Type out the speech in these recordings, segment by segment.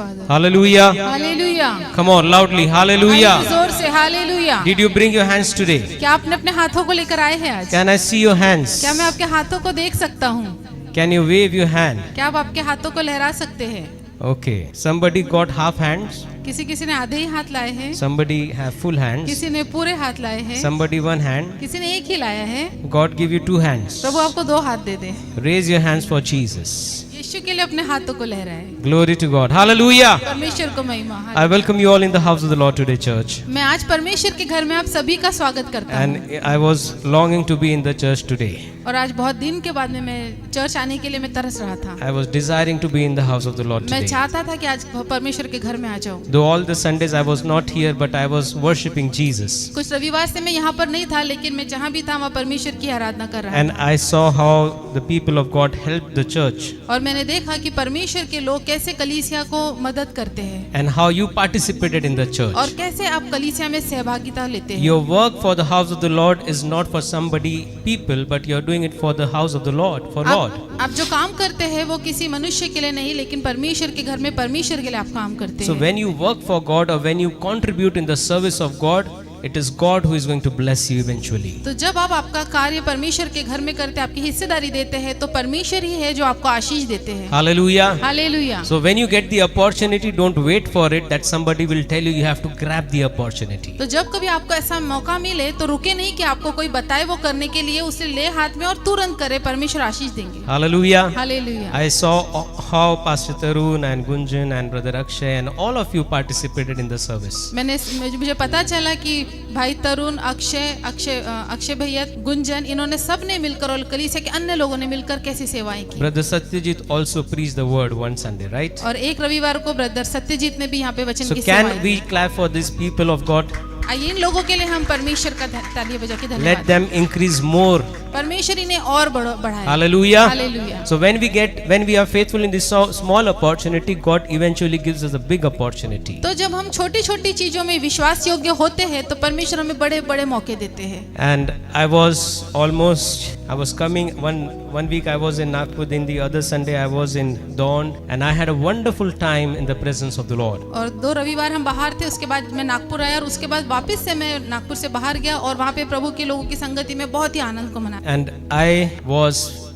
Father. Hallelujah. Hallelujah. Come on, loudly. Hallelujah. आइए जोर से Hallelujah. Did you bring your hands today? क्या आपने अपने हाथों को लेकर आए हैं आज? Can I see your hands? क्या मैं आपके हाथों को देख सकता हूँ? Can you wave your hand? क्या आप आपके हाथों को लहरा सकते हैं? Okay. Somebody got half hands. किसी ने आधे ही हाथ लाए हैं, Somebody have full hands. किसी ने पूरे हाथ लाए हैं, Somebody one hand. किसी ने एक ही लाया है। God give you two hands. प्रभु आपको 2 हाथ दे दे। Raise your hands for Jesus. यीशु के लिए अपने हाथों को लहराए। Glory to God. Hallelujah. परमेश्वर को महिमा। I welcome you all in the house of the Lord today, church. मैं आज परमेश्वर के घर में आप सभी का स्वागत करता हूँ। And I was longing to be in the church today. और आज बहुत दिन के बाद में मैं चर्च आने के लिए मैं तरस रहा था। I was desiring to be in the house of the Lord मैं today. चाहता था कि आज परमेश्वर के घर में आ जाऊँ। Though all the Sundays I was not here, but I was worshiping Jesus. कुछ रविवार से मैं यहाँ पर नहीं था, लेकिन मैं जहाँ भी था वहाँ परमेश्वर की आराधना कर रहा And I saw how the people of God helped the church. था। और मैंने देखा कि परमेश्वर के लोग कैसे कलीसिया को मदद करते हैं And how you participated in the church. और कैसे आप कलीसिया में सहभागिता लेते हैं। Your work for the house of the Lord is not for somebody people, but you are doing it for the house of the Lord, for Lord. आप जो काम करते हैं वो किसी मनुष्य के लिए नहीं, लेकिन परमेश्वर के घर में परमेश्वर के लिए आप काम करते So हैं। when you work for God or when you contribute in the service of God, it is God who is going to bless you eventually. तो जब आप आपका कार्य परमेश्वर के घर में करते हैं, आपकी हिस्सेदारी देते हैं, तो परमेश्वर ही है जो आपको आशीष देते हैं। Hallelujah. Hallelujah. So when you get the opportunity, don't wait for it that somebody will tell you, you have to grab the opportunity. तो जब कभी आपको ऐसा मौका मिले तो रुके नहीं कि आपको कोई बताए वो करने के लिए, उसे ले हाथ में और तुरंत करे, परमेश्वर आशीष देंगे। Hallelujah. Hallelujah. I saw how Pastor Tarun and Gunjan and Brother Akshay and all of you participated in the service. मुझे पता चला कि भाई तरुण, अक्षय भैया, गुंजन, इन्होंने सब ने मिलकर और कलीसिया के अन्य लोगों ने मिलकर कैसी सेवाएं की। Brother Satyajit also preached the word one Sunday, right? और एक रविवार को ब्रदर सत्यजीत ने भी यहाँ पे वचन So की can सेवाएं we की। clap for these people of God? आइए इन लोगों के लिए हम परमेश्वर का तालियां बजा के Let धन्यवाद। them increase more. परमेश्वर इन्हें और बढ़ाए। Hallelujah. Hallelujah. So when we are faithful in this small opportunity, God eventually gives us a big opportunity. तो जब हम छोटी छोटी चीजों में विश्वास योग्य होते हैं तो परमेश्वर हमें बड़े बड़े मौके देते हैं। And I was coming one week I was in Nagpur, then the other Sunday I was in Dawn, and I had a wonderful time in the presence of the Lord. और 2 रविवार हम बाहर थे, उसके बाद मैं नागपुर आया और उसके बाद वापस से मैं नागपुर से बाहर गया और वहाँ पे प्रभु के लोगों की संगति में बहुत ही आनंद को मनाया। And I was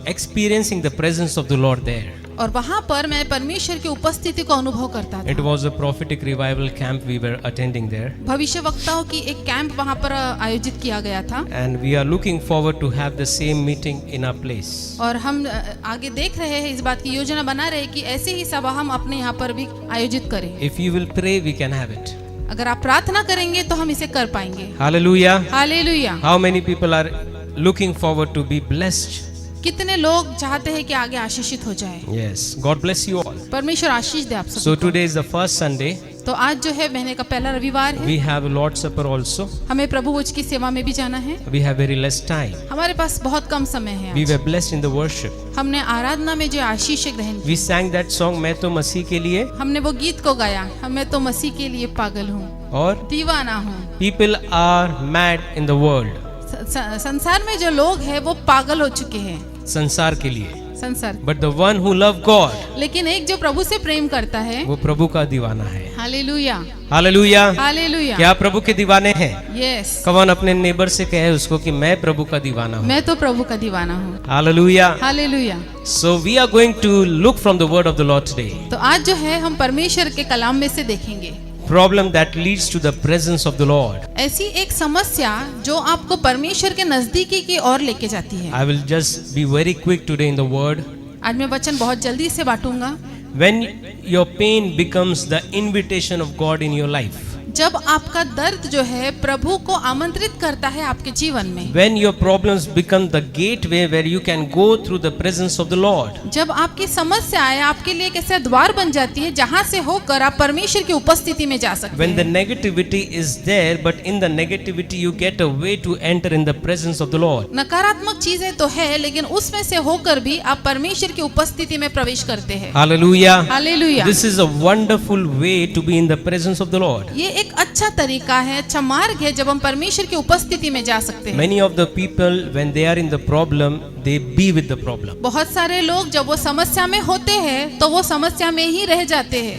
experiencing the presence of the Lord there. और वहाँ पर मैं परमेश्वर की उपस्थिति को अनुभव करता It था। was a prophetic revival camp we were attending there. भविष्य वक्ताओं की एक कैंप वहाँ पर आयोजित किया गया था And we are looking forward to have the same meeting in our place. और हम आगे देख रहे हैं, इस बात की योजना बना रहे हैं कि ऐसे ही सभा हम अपने यहाँ पर भी आयोजित करें। If you will pray, we can have it. अगर आप प्रार्थना करेंगे तो हम इसे कर पाएंगे। Hallelujah. Hallelujah. How many people are looking forward to be blessed? कितने लोग चाहते हैं कि आगे आशीषित हो जाए। Yes. God bless you all. परमेश्वर आशीष दे आप So सबको। today is the first Sunday. तो आज जो है महीने का पहला रविवार है, We have a Lord's Supper also. हमें प्रभु भोज की सेवा में भी जाना है। We have very less time. हमारे पास बहुत कम समय है We आज। were blessed in the worship. हमने आराधना में जो आशीष ग्रहण की, We sang that song, मैं तो मसीह के लिए, हमने वो गीत को गाया, मैं तो मसीह के लिए पागल हूँ, और दीवाना हूँ। people are mad in the world. संसार में जो लोग हैं वो पागल हो चुके हैं संसार के लिए. संसार, But the one who love God, लेकिन एक जो प्रभु से प्रेम करता है, वो प्रभु का दीवाना है. हालेलुया। Hallelujah. हालेलुया। क्या प्रभु के दीवाने हैं? यस, कौन अपने नेबर से कहे उसको कि मैं प्रभु का दीवाना हूँ. मैं तो प्रभु का दीवाना हूँ। Hallelujah. Hallelujah. So we are going to look from the word of the Lord today. तो आज जो है हम परमेश्वर के कलाम में से देखेंगे Problem that leads to the presence of the Lord. ऐसी एक समस्या जो आपको परमेश्वर के नजदीकी की ओर लेके जाती है। I will just be very quick today in the word. आज मैं वचन बहुत जल्दी से बांटूंगा। When your pain becomes the invitation of God in your life. जब आपका दर्द जो है प्रभु को आमंत्रित करता है आपके जीवन में, When your problems become the gateway where you can go through the presence of the Lord. जब आपकी समस्याएं आपके लिए एक ऐसा द्वार बन जाती है जहां से होकर आप परमेश्वर की उपस्थिति में जा सकते When the हैं। negativity is there, but in the negativity you get a way to enter in the presence of the Lord. नकारात्मक चीजें तो है, लेकिन उसमें से होकर भी आप परमेश्वर की उपस्थिति में प्रवेश करते हैं। Hallelujah. Hallelujah. This is a wonderful way to be in the presence of the Lord. ये एक एक अच्छा तरीका है, अच्छा मार्ग है जब हम परमेश्वर की उपस्थिति में जा सकते हैं। Many of the people, when they are in the problem, they be with the problem. बहुत सारे लोग जब वो समस्या में होते हैं तो वो समस्या में ही रह जाते हैं।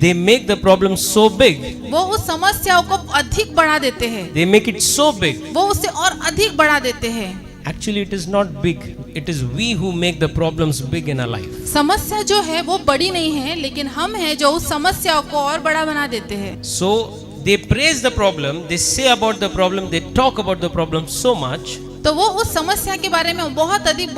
They make the problem so big. वो उस समस्याओं को अधिक बढ़ा देते हैं, They make it so big. वो उसे और अधिक बढ़ा देते हैं। Actually, it is not big. It is we who make the problems big in our life. समस्या जो है वो बड़ी नहीं है, लेकिन हम हैं जो उस समस्या को और बड़ा बना देते हैं। So they praise the problem, they say about the problem, they talk about the problem so much, तो वो उस समस्या के बारे में बहुत अधिक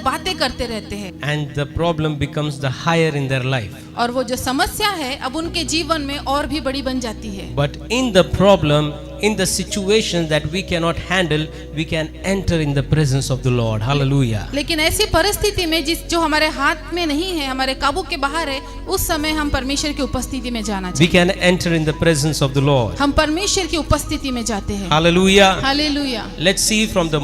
बातें करते रहते हैं, and the problem becomes the higher in their life. और वो जो समस्या है अब उनके जीवन में और भी बड़ी बन जाती है। But in the problem, in the situation that we cannot handle, we can enter in the presence of the Lord. Hallelujah. लेकिन ऐसी परिस्थिति में जो हमारे हाथ में नहीं है, हमारे काबू के बाहर है, उस समय हम परमेश्वर की उपस्थिति में जाना We चाहिए। can enter in the presence of the Lord. हम परमेश्वर की उपस्थिति में जाते हैं। Hallelujah. Hallelujah. Let's see from the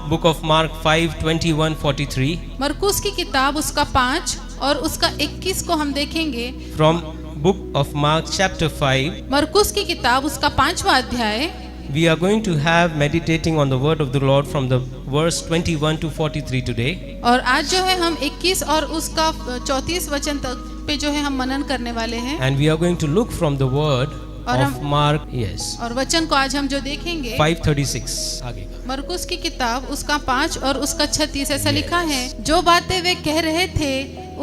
book of Mark 5:21-43. मरकुस की किताब उसका 5 और उसका 21 को हम देखेंगे। From book of Mark chapter 5, मरकुस की किताब उसका 5वां अध्याय। we are going to have meditating on the word of the Lord from the verse 21-43 today. और आज जो है हम 21 और उसका 34 वचन तक पे जो है हम मनन करने वाले हैं। And we are going to look from the word और of Mark, yes, और वचन को आज हम जो देखेंगे 5:36 आगे का। मरकुस की किताब उसका 5 और उसका 36 ऐसा लिखा है, जो बातें वे कह रहे थे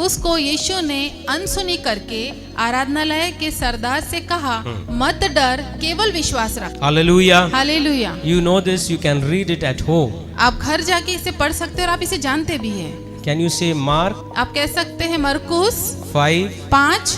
उसको यीशु ने अनसुनी करके आराधनालय के सरदार से कहा, मत डर, केवल विश्वास रख। Hallelujah. Hallelujah. You know this, you can read it at home. आप घर जाके इसे पढ़ सकते हैं और आप इसे जानते भी हैं। Can you say Mark आप कह सकते हैं मरकुस 5:21 5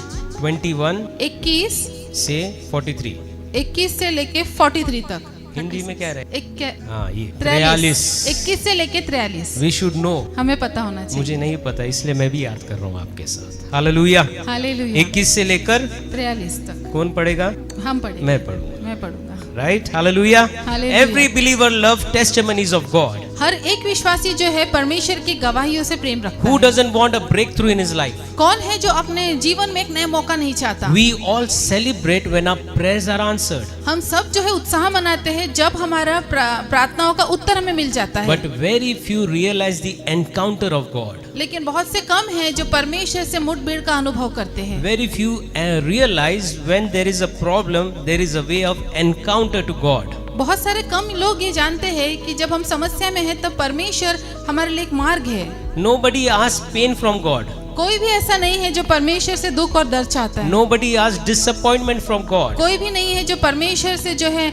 21 से 43? 21 से लेके 43 तक। हिंदी में क्या रहे? हाँ, ये 43 21 से लेके 43 We should know. हमें पता होना चाहिए। मुझे नहीं पता, इसलिए मैं भी याद कर रहा हूँ आपके साथ। हालेलुया। हालेलुया। 21 से लेकर 43 तक कौन पढ़ेगा? हम पढ़ेंगे। मैं पढ़ूंगा। मैं पढ़ूंगा। Right? Hallelujah. Hallelujah. Every believer loves testimonies of God. हर एक विश्वासी जो है परमेश्वर की गवाहियों से प्रेम रखता Who है। doesn't want a breakthrough in his life? कौन है जो अपने जीवन में एक नया मौका नहीं चाहता? We all celebrate when our prayers are answered. हम सब जो है उत्साह मनाते हैं जब हमारा प्रार्थनाओं का उत्तर हमें मिल जाता है। But very few realize the encounter of God. लेकिन बहुत से कम हैं जो परमेश्वर से मुठभेड़ का अनुभव करते हैं। Very few realize when there is a problem, there is a way of encounter to God. बहुत सारे कम लोग ये जानते हैं कि जब हम समस्या में हैं तब परमेश्वर हमारे लिए एक मार्ग है। Nobody asks pain from God. कोई भी ऐसा नहीं है जो परमेश्वर से दुख और दर्द चाहता है। Nobody asks disappointment from God. कोई भी नहीं है जो परमेश्वर से जो है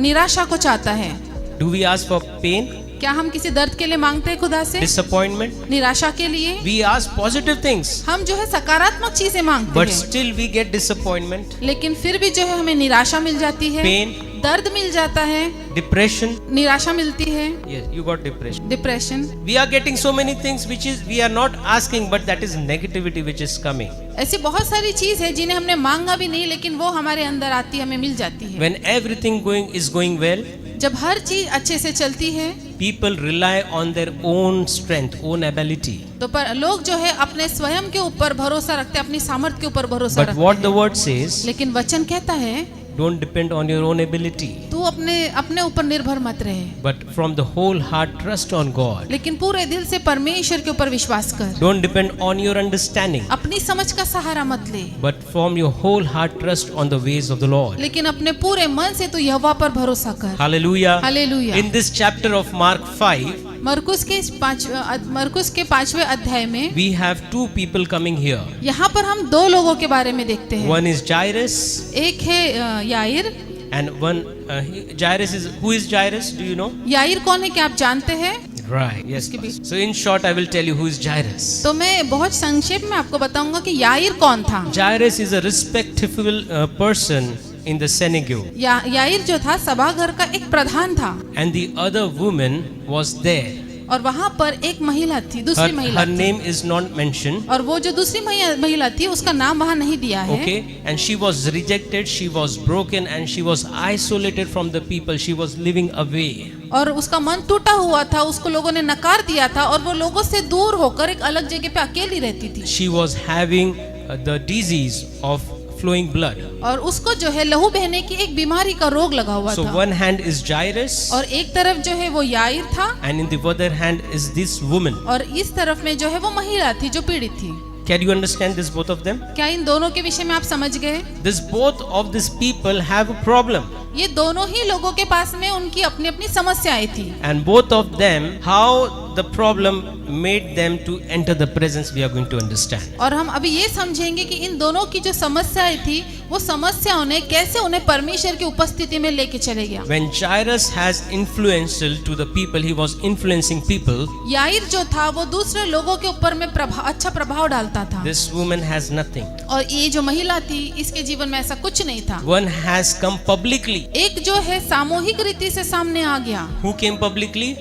निराशा को चाहता है। Do we ask for pain? क्या हम किसी दर्द के लिए मांगते हैं खुदा से? Disappointment? निराशा के लिए? We ask positive things. हम जो है सकारात्मक चीजें मांगते But हैं, still we get disappointment, लेकिन फिर भी जो है हमें निराशा मिल जाती है, pain, दर्द मिल जाता है, depression. निराशा मिलती है, Yes, you got depression. Depression. We are getting so many things which is we are not asking, but that is negativity which is coming. ऐसी बहुत सारी चीज है जिन्हें हमने मांगा भी नहीं, लेकिन वो हमारे अंदर आती हमें मिल जाती है। When everything is going well, जब हर चीज अच्छे से चलती है people rely on their own strength, own ability. तो पर लोग जो है अपने स्वयं के ऊपर भरोसा रखते हैं, अपनी सामर्थ्य के ऊपर भरोसा But रखते what हैं। the word says, लेकिन वचन कहता है don't depend on your own ability, तू अपने ऊपर निर्भर मत रहे, but from the whole heart trust on God. लेकिन पूरे दिल से परमेश्वर के ऊपर विश्वास कर। Don't depend on your understanding, अपनी समझ का सहारा मत ले, but from your whole heart trust on the ways of the Lord. लेकिन अपने पूरे मन से तू यहोवा पर भरोसा कर। Hallelujah. Hallelujah. In this chapter of Mark 5, मरकुस के 5वें अध्याय में we have two people coming here. यहाँ पर हम दो लोगों के बारे में देखते हैं। One is Jairus, एक है याईर। and one Jairus is who is Jairus? Do you know? याईर कौन है क्या आप जानते हैं? Right. Yes. So in short, I will tell you who is Jairus. तो मैं बहुत संक्षेप में आपको बताऊंगा कि याईर कौन था। Jairus is a respectable person in the synagogue, याईर जो था सभाघर का एक प्रधान था, and the other woman was there. और वहाँ पर एक महिला थी, दूसरी महिला Her थी। name is not mentioned. और वो जो दूसरी महिला थी उसका नाम वहाँ नहीं दिया है। Okay, and she was rejected, she was broken, and she was isolated from the people. She was living away. और उसका मन टूटा हुआ था, उसको लोगों ने नकार दिया था और वो लोगों से दूर होकर एक अलग जगह पे अकेली रहती थी। She was having the disease of flowing blood. और उसको जो है लहू बहने की एक बीमारी का रोग लगा हुआ So था। one hand is Jairus, और एक तरफ जो है वो याईर था and in the other hand is this woman. और इस तरफ में जो है वो महिला थी जो पीड़ित थी। Can you understand this, both of them? क्या इन दोनों के विषय में आप समझ गए? This both of these people have a problem, ये दोनों ही लोगों के पास में उनकी अपनी अपनी समस्याएं थी and both of them, how the problem made them to enter the presence, we are going to understand. और हम अभी ये समझेंगे कि इन दोनों की जो समस्याएं थी वो समस्याओं ने कैसे उन्हें परमेश्वर की उपस्थिति में लेके चले गया। When Jairus has influential to the people, he was influencing people. याईर जो था वो दूसरे लोगों के ऊपर में अच्छा प्रभाव डालता था। This woman has nothing. और ये जो महिला थी इसके जीवन में ऐसा कुछ नहीं था। One has come publicly. एक जो है सामूहिक रीति से सामने आ गया। Who came publicly?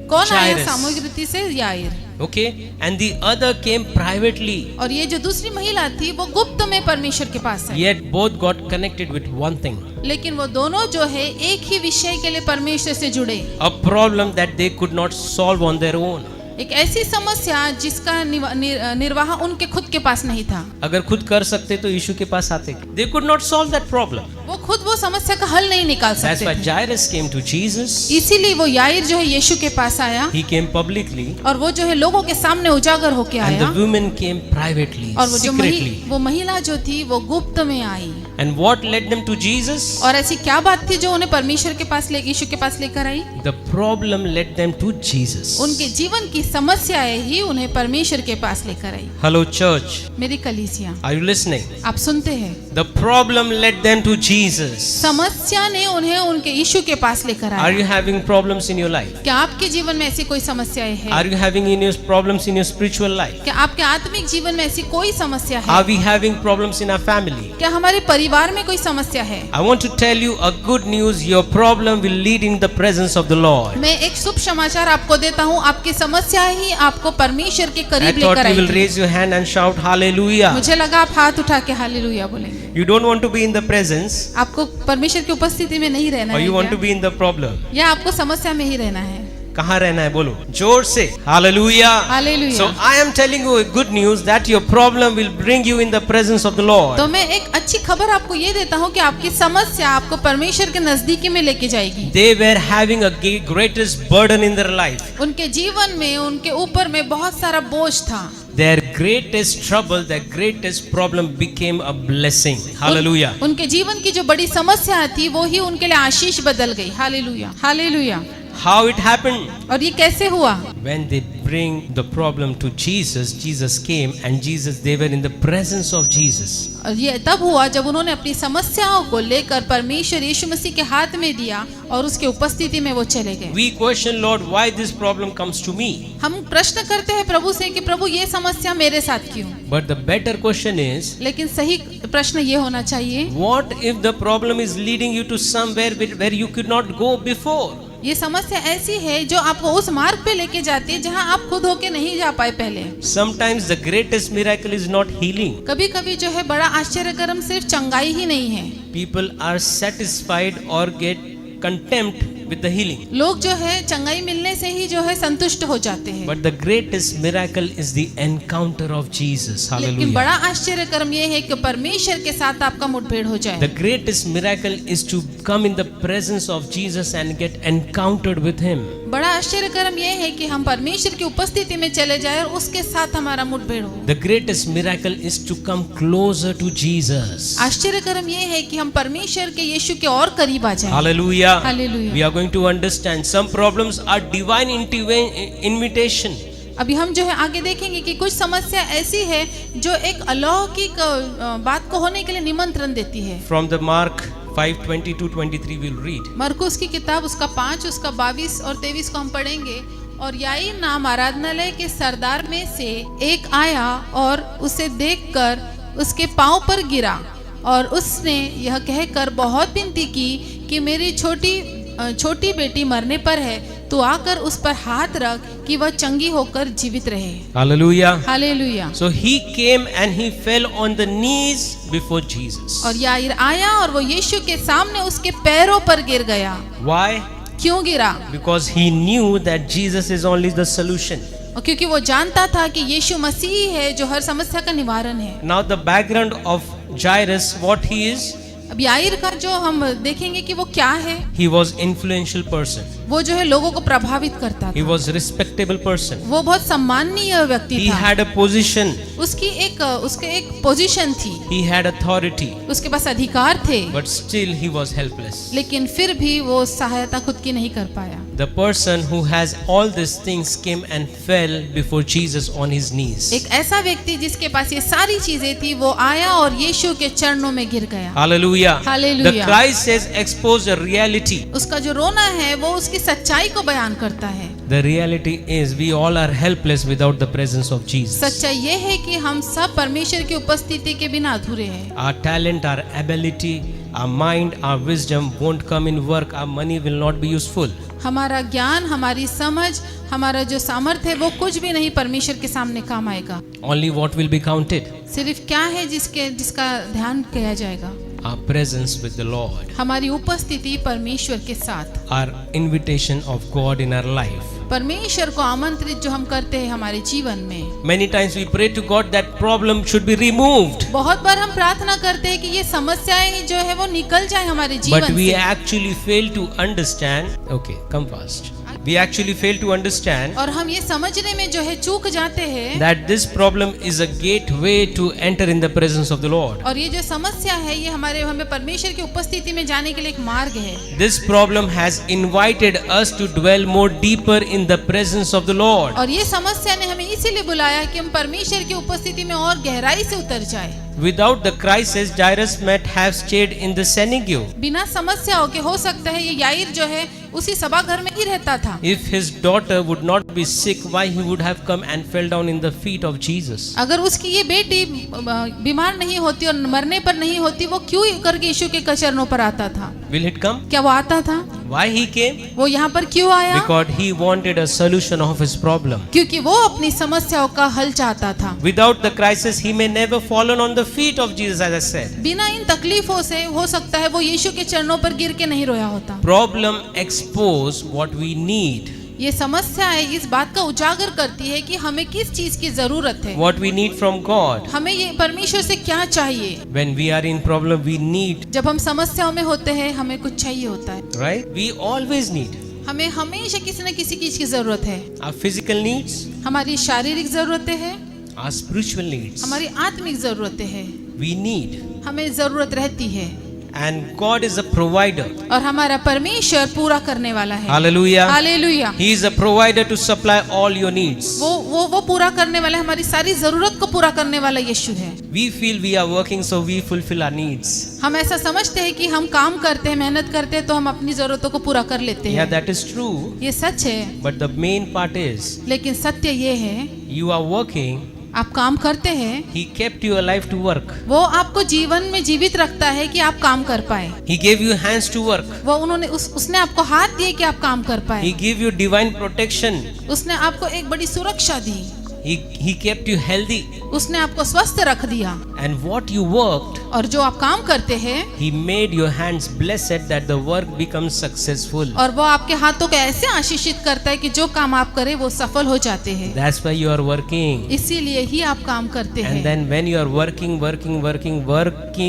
कौन आया Jairus. सामूहिक रीति से? याईर। Okay, and the other came privately. और ये जो दूसरी महिला थी वो गुप्त में परमेश्वर के पास है। Yet both got connected with one thing. लेकिन वो दोनों जो है एक ही विषय के लिए परमेश्वर से जुड़े। A problem that they could not solve on their own. एक ऐसी समस्या जिसका निर्वाह उनके खुद के पास नहीं था। अगर खुद कर सकते तो यीशु के पास आते। They could not solve that problem. वो खुद वो समस्या का हल नहीं निकाल That's सकते why थे। Jairus came to Jesus. इसीलिए वो याईर जो है यीशु के पास आया He came publicly, और वो जो है लोगों के सामने उजागर होके and the आया। woman came privately, और वो जो secretly. वो महिला जो थी वो गुप्त में आई। And what led them to Jesus? और ऐसी क्या बात थी जो उन्हें परमेश्वर के पास यीशु के पास लेकर आई? The problem led them to Jesus. उनके जीवन की समस्याएं ही उन्हें परमेश्वर के पास लेकर आई। Hello, church. मेरी कलीसिया, Are you listening? आप सुनते हैं? The problem led them to Jesus. समस्या ने उन्हें उनके यीशु के पास लेकर Are आया। you having problems in your life? क्या आपके जीवन में ऐसी कोई समस्याएं हैं? Are you having problems in your spiritual life? क्या आपके आत्मिक जीवन में ऐसी कोई समस्या है? Are we having problems in our family? क्या हमारे परिवार में कोई समस्या है? I want to tell you a good news. Your problem will lead in the presence of the Lord. मैं एक शुभ समाचार आपको देता हूँ, आपकी समस्या ही आपको परमेश्वर के I करीब thought लेकर you will आएगी। raise your hand and shout hallelujah. मुझे लगा आप हाथ उठा के हालेलुया बोलेंगे। You don't want to be in the presence, आपको परमेश्वर की उपस्थिति में नहीं रहना or है you want to क्या? be in the problem. या आपको समस्या में ही रहना है? कहाँ रहना है बोलो जोर से hallelujah. Hallelujah. So I am telling you a good news that your problem will bring you in the presence of the Lord. तो मैं एक अच्छी खबर आपको ये देता हूँ कि आपकी समस्या आपको परमेश्वर के नजदीकी में लेके जाएगी। They were having a greatest burden in their life. उनके जीवन में उनके ऊपर में बहुत सारा बोझ था। Their greatest trouble, their greatest problem became a blessing. Hallelujah. उनके जीवन की जो बड़ी समस्या थी वो ही उनके लिए आशीष बदल गई। Hallelujah, hallelujah. How it happened? और ये कैसे हुआ? When they bring the problem to Jesus, Jesus came and they were in the presence of Jesus. और ये तब हुआ जब उन्होंने अपनी समस्याओं को लेकर परमेश्वर यीशु मसीह के हाथ में दिया और उसके उपस्थिति में वो चले गए। We question, Lord, why this problem comes to me? हम प्रश्न करते हैं प्रभु से कि प्रभु ये समस्या मेरे साथ क्यों? But the better question is, लेकिन सही प्रश्न ये होना चाहिए, what if the problem is leading you to somewhere where you could not go before? ये समस्या ऐसी है जो आपको उस मार्ग पे लेके जाती है जहां आप खुद होके नहीं जा पाए पहले। Sometimes the greatest miracle is not healing. कभी कभी जो है बड़ा आश्चर्यकरम सिर्फ चंगाई ही नहीं है। People are satisfied or get contempt with the healing. लोग जो है चंगाई मिलने से ही जो है संतुष्ट हो जाते हैं। But the greatest miracle is the encounter of Jesus. लेकिन Hallelujah. बड़ा आश्चर्यकरम ये है कि परमेश्वर के साथ आपका मुठभेड़ हो जाए। The greatest miracle is to come in the presence of Jesus and get encountered with Him. बड़ा आश्चर्यकरम ये है कि हम परमेश्वर की उपस्थिति में चले जाए और उसके साथ हमारा मुठभेड़ हो। The greatest miracle is to come closer to Jesus. आश्चर्यकरम ये है कि हम परमेश्वर के यीशु के और करीब आ जाएं। Hallelujah. Hallelujah. We are going to understand some problems are divine invitation. अभी हम जो है आगे देखेंगे कि कुछ समस्या ऐसी है जो एक अलौकिक बात को होने के लिए निमंत्रण देती है। From the Mark 5:22-23 we'll read. मरकुस की किताब उसका 5 उसका 22 और 23 को हम पढ़ेंगे। और याईर नाम आराधनालय के सरदार में से एक आया और उसे देखकर उसके पांव पर गिरा और उसने यह कहकर बहुत विनती की कि मेरी छोटी बेटी मरने पर है, तू आकर उस पर हाथ रख कि वह चंगी होकर जीवित रहे। Hallelujah. Hallelujah. So he came and he fell on the knees before Jesus. और याईर आया और वो यीशु के सामने उसके पैरों पर गिर गया। Why? क्यों गिरा? Because he knew that Jesus is only the solution. और क्योंकि वो जानता था कि यीशु मसीह है जो हर समस्या का निवारण है। Now the background of Jairus, what he is? अब याईर का जो हम देखेंगे कि वो क्या है, He was influential person. वो जो है लोगों को प्रभावित करता He था, was respectable person. वो बहुत सम्माननीय व्यक्ति He था, had a position. उसके एक पोजीशन थी, He had authority. उसके पास अधिकार थे, But still he was helpless. लेकिन फिर भी वो सहायता खुद की नहीं कर पाया। The person who has all these things came and fell before Jesus on his knees. एक ऐसा व्यक्ति जिसके पास ये सारी चीजें थी, वो आया और यीशु के चरणों में गिर गया। Hallelujah. Hallelujah. The cry says expose a reality. उसका जो रोना है वो उसकी सच्चाई को बयान करता है। The reality is we all are helpless without the presence of Jesus. सच्चाई ये है कि हम सब परमेश्वर की उपस्थिति के बिना अधूरे हैं। Our talent, our ability, our mind, our wisdom won't come in work. Our money will not be useful. हमारा ज्ञान, हमारी समझ, हमारा जो सामर्थ्य है वो कुछ भी नहीं परमेश्वर के सामने काम आएगा। Only what will be counted? सिर्फ क्या है जिसका ध्यान किया जाएगा? Our presence with the Lord. हमारी उपस्थिति परमेश्वर के साथ, Our invitation of God in our life. परमेश्वर को आमंत्रित जो हम करते हैं हमारे जीवन में। Many times we pray to God that problem should be removed. बहुत बार हम प्रार्थना करते हैं कि ये समस्याएं जो है वो निकल जाए हमारे But जीवन we से, actually fail to understand. Okay, come fast. We actually fail to understand और हम ये समझने में जो है चूक जाते हैं that this problem is a gateway to enter in the presence of the Lord. और ये जो समस्या है ये हमें परमेश्वर की उपस्थिति में जाने के लिए एक मार्ग है। This problem has invited us to dwell more deeper in the presence of the Lord. और ये समस्या ने हमें इसीलिए बुलाया कि हम परमेश्वर की उपस्थिति में और गहराई से उतर जाए। Without the crisis, Jairus might have stayed in the synagogue. बिना समस्याओं के हो सकता है ये याईर जो है उसी सभाघर में ही रहता था। If his daughter would not be sick, why he would have come and fell down in the feet of Jesus? अगर उसकी ये बेटी बीमार नहीं होती और मरने पर नहीं होती, वो क्यों करके यीशु के चरणों पर आता था? Will it come? क्या वो आता था? Why he came? वो यहाँ पर क्यों आया? Because he wanted a solution of his problem. क्योंकि वो अपनी समस्याओं का हल चाहता था। Without the crisis, he may never fallen on the feet of Jesus, as I said. बिना इन तकलीफों से हो सकता है वो यीशु के चरणों पर गिर के नहीं रोया होता। Problem expose what we need. ये समस्या है इस बात का उजागर करती है कि हमें किस चीज की जरूरत है, What we need from God. हमें ये परमेश्वर से क्या चाहिए। When we are in problem, we need, जब हम समस्याओं में होते हैं हमें कुछ चाहिए होता है, right? We always need हमें हमेशा किसी न किसी चीज की जरूरत है। our physical needs, हमारी शारीरिक जरूरतें हैं, our spiritual needs. हमारी आत्मिक जरूरतें हैं, We need. हमें जरूरत रहती है And God is a provider. और हमारा परमेश्वर पूरा करने वाला है। Hallelujah. Hallelujah. He is a provider to supply all your needs. वो पूरा करने वाला है, हमारी सारी जरूरत को पूरा करने वाला यीशु है। We feel we are working so we fulfill our needs. हम ऐसा समझते हैं कि हम काम करते हैं, मेहनत करते हैं तो हम अपनी जरूरतों को पूरा कर लेते Yeah, हैं। that is true. ये सच है, But the main part is लेकिन सत्य ये है, you are working. आप काम करते हैं, He kept you alive to work. वो आपको जीवन में जीवित रखता है कि आप काम कर पाए। He gave you hands to work. वो उसने आपको हाथ दिए कि आप काम कर He पाए। gave you divine protection. उसने आपको एक बड़ी सुरक्षा दी, He kept you healthy. उसने आपको स्वस्थ रख दिया। And what you worked, और जो आप काम करते हैं, He made your hands blessed that the work becomes successful. और वो आपके हाथों को ऐसे आशीषित करता है कि जो काम आप करें वो सफल हो जाते हैं। That's why you are working. इसीलिए ही आप काम करते And हैं। then when you are working,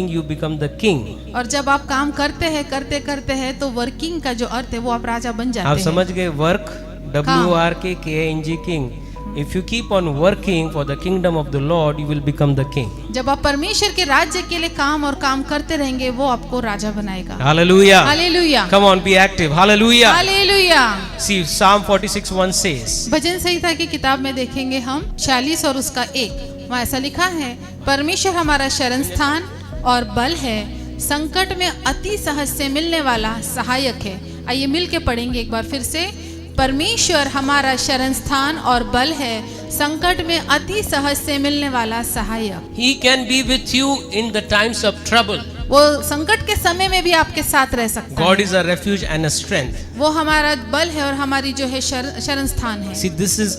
you become the king. और जब आप काम करते हैं तो वर्किंग का जो अर्थ है वो आप राजा बन आप जाते हैं। समझ गए? Work, WRKKING, king. If you keep on working for the kingdom of the Lord, you will become the king. जब आप परमेश्वर के राज्य के लिए काम करते रहेंगे वो आपको राजा बनाएगा। Hallelujah. Hallelujah. Come on, be active. Hallelujah. Hallelujah. See, Psalm 46:1 says, भजन संहिता की किताब में देखेंगे हम 46 और उसका 1, वहाँ ऐसा लिखा है, परमेश्वर हमारा शरण स्थान और बल है, संकट में अति सहज से मिलने वाला सहायक है। आइए मिल के पढ़ेंगे एक बार फिर से। परमेश्वर हमारा शरण स्थान और बल है, संकट में अति सहज से मिलने वाला सहायक। He can be with you in the times of trouble. वो संकट के समय में भी आपके साथ रह सकता God है। is a refuge and a strength. वो हमारा बल है और हमारी जो है शरण स्थान है। See, this is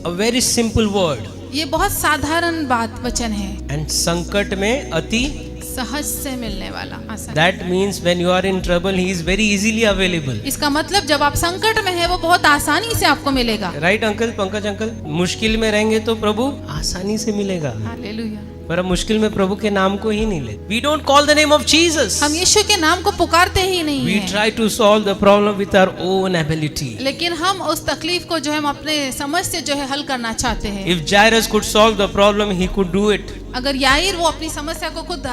a very simple word. ये बहुत साधारण वचन है। And संकट में अति, सहज से मिलने वाला, आसान। that means when you are in trouble, he is very easily available. इसका मतलब जब आप संकट में है वो बहुत आसानी से आपको मिलेगा। Right, uncle, Pankaj uncle? मुश्किल में रहेंगे तो प्रभु आसानी से मिलेगा। हालेलुया। पर हम मुश्किल में प्रभु के नाम को ही नहीं लेते. We don't call the name of Jesus. हम यीशु के नाम को पुकारते ही नहीं We हैं। try to solve the problem with our own ability. लेकिन हम उस तकलीफ को जो है हम अपने समझ से जो है हल करना चाहते हैं। If Jairus could solve the problem, he could do it. अगर याईर वो अपनी समस्या को खुद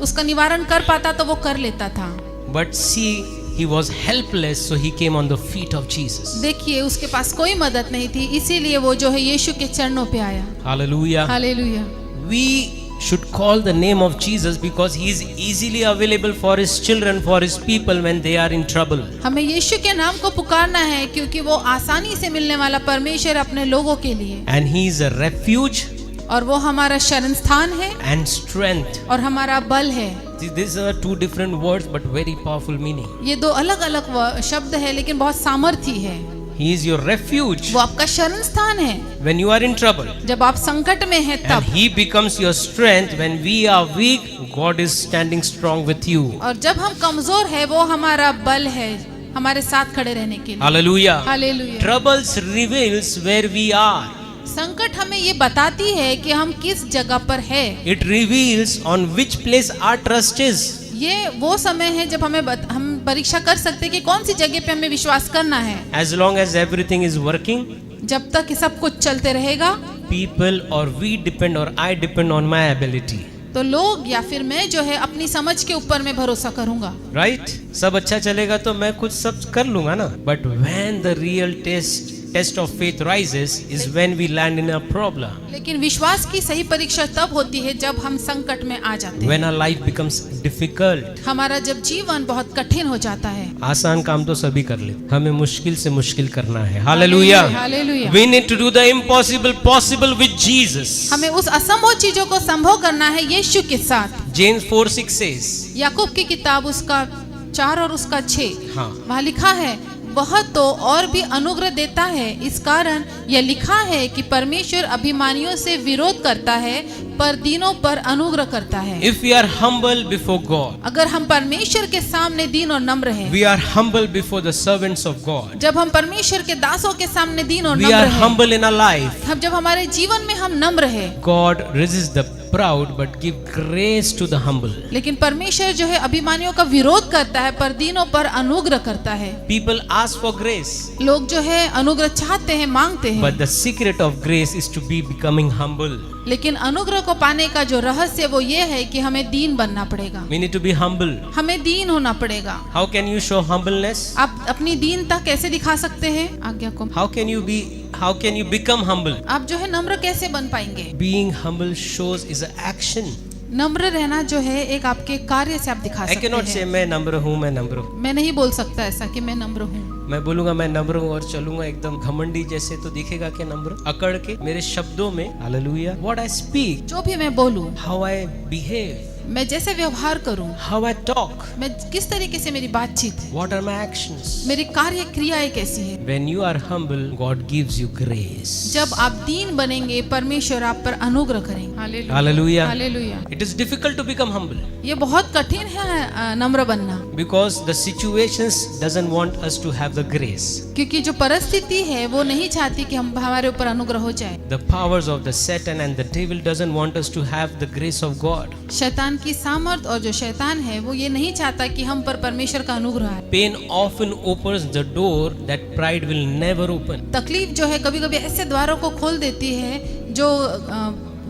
उसका निवारण कर पाता तो वो कर लेता था। But see, he was helpless, so he came on the feet of Jesus. देखिए उसके पास कोई मदद नहीं थी, इसीलिए वो जो है यीशु के चरणों पे आया। Hallelujah. Hallelujah. We should call the name of Jesus because he is easily available for his children, for his people when they are in trouble. हमें यीशु के नाम को पुकारना है क्योंकि वो आसानी से मिलने वाला परमेश्वर अपने लोगों के लिए, And he is a refuge और वो हमारा शरण स्थान है and strength. और हमारा बल है। See, these are two different words but very powerful meaning. ये दो अलग अलग शब्द है लेकिन बहुत सामर्थ्य है। He is your refuge वो आपका शरण स्थान है when you are in trouble. जब आप संकट में हैं And तब, he becomes your strength when we are weak. God is standing strong with you. और जब हम कमजोर है वो हमारा बल है हमारे साथ खड़े रहने के लिए। Hallelujah. Hallelujah. Troubles reveals where we are. संकट हमें ये बताती है कि हम किस जगह पर है। It reveals on which place our trust is. ये वो समय है जब हम परीक्षा कर सकते हैं कि कौन सी जगह पे हमें विश्वास करना है। As long as everything is working, जब तक ये सब कुछ चलते रहेगा people or we depend or I depend on my ability. तो लोग या फिर मैं जो है अपनी समझ के ऊपर मैं भरोसा करूंगा। Right? सब अच्छा चलेगा तो मैं कुछ सब कर लूंगा ना. But when the real test of faith rises is when we land in a problem. लेकिन विश्वास की सही परीक्षा तब होती है जब हम संकट में आ जाते हैं। When our life becomes difficult. हमारा जब जीवन बहुत कठिन हो जाता है। आसान काम तो सभी कर ले, हमें मुश्किल से मुश्किल करना है. Hallelujah. Hallelujah. We need to do the impossible possible with Jesus. हमें उस असंभव चीजों को संभव करना है यीशु के साथ। James 4:6 says. याकूब की किताब उसका 4 और उसका 6 हाँ. वहाँ लिखा है, वह तो और भी अनुग्रह देता है, इस कारण यह लिखा है कि परमेश्वर अभिमानियों से विरोध करता है पर दीनों पर अनुग्रह करता है। If we are humble before God, अगर हम परमेश्वर के सामने दीन और नम्र हैं, we are humble before the servants of God. जब हम परमेश्वर के दासों के सामने दीन और We नम्र are हैं, humble in our life. जब हमारे जीवन में हम नम्र हैं, God resists the proud but give grace to the humble. लेकिन परमेश्वर जो है अभिमानियों का विरोध करता है पर दीनों पर अनुग्रह करता है। People ask for grace, लोग जो है अनुग्रह चाहते हैं, मांगते हैं, but the secret of grace is to be becoming humble. लेकिन अनुग्रह को पाने का जो रहस्य वो ये है कि हमें दीन बनना पड़ेगा। We need to be humble. हमें दीन होना पड़ेगा। How can you show humbleness? आप अपनी दीनता कैसे दिखा सकते हैं? आज्ञा को How can you become humble? आप जो है नम्र कैसे बन पाएंगे? Being humble shows is an action. नम्र रहना जो है एक आपके कार्य से आप दिखा I सकते cannot say हैं। मैं नम्र हूँ, मैं नम्र हूँ. मैं नहीं बोल सकता ऐसा कि मैं नम्र हूँ। मैं बोलूंगा मैं नम्र हूँ और चलूंगा एकदम घमंडी जैसे तो दिखेगा क्या नम्र? अकड़ के मेरे शब्दों में, हालेलुया, what I speak, जो भी मैं बोलूँ, how I behave, मैं जैसे व्यवहार करूँ, how I talk, मैं किस तरीके से मेरी बातचीत है, what are my actions. मेरी कार्य क्रियाएं कैसी है। When you are humble, God gives you grace. जब आप दीन बनेंगे परमेश्वर आप पर अनुग्रह करेंगे। Hallelujah. Hallelujah. It is difficult to become humble ये बहुत कठिन है नम्र बनना, because the situations doesn't want us to have the grace. क्योंकि जो परिस्थिति है वो नहीं चाहती कि हम हमारे ऊपर अनुग्रह हो जाए। The powers of the Satan and the devil doesn't want us to have the grace of God. शैतान की सामर्थ और जो शैतान है वो ये नहीं चाहता कि हम पर परमेश्वर का अनुग्रह आए। Pain often opens the door that pride will never open. तकलीफ जो है कभी कभी ऐसे द्वारों को खोल देती है जो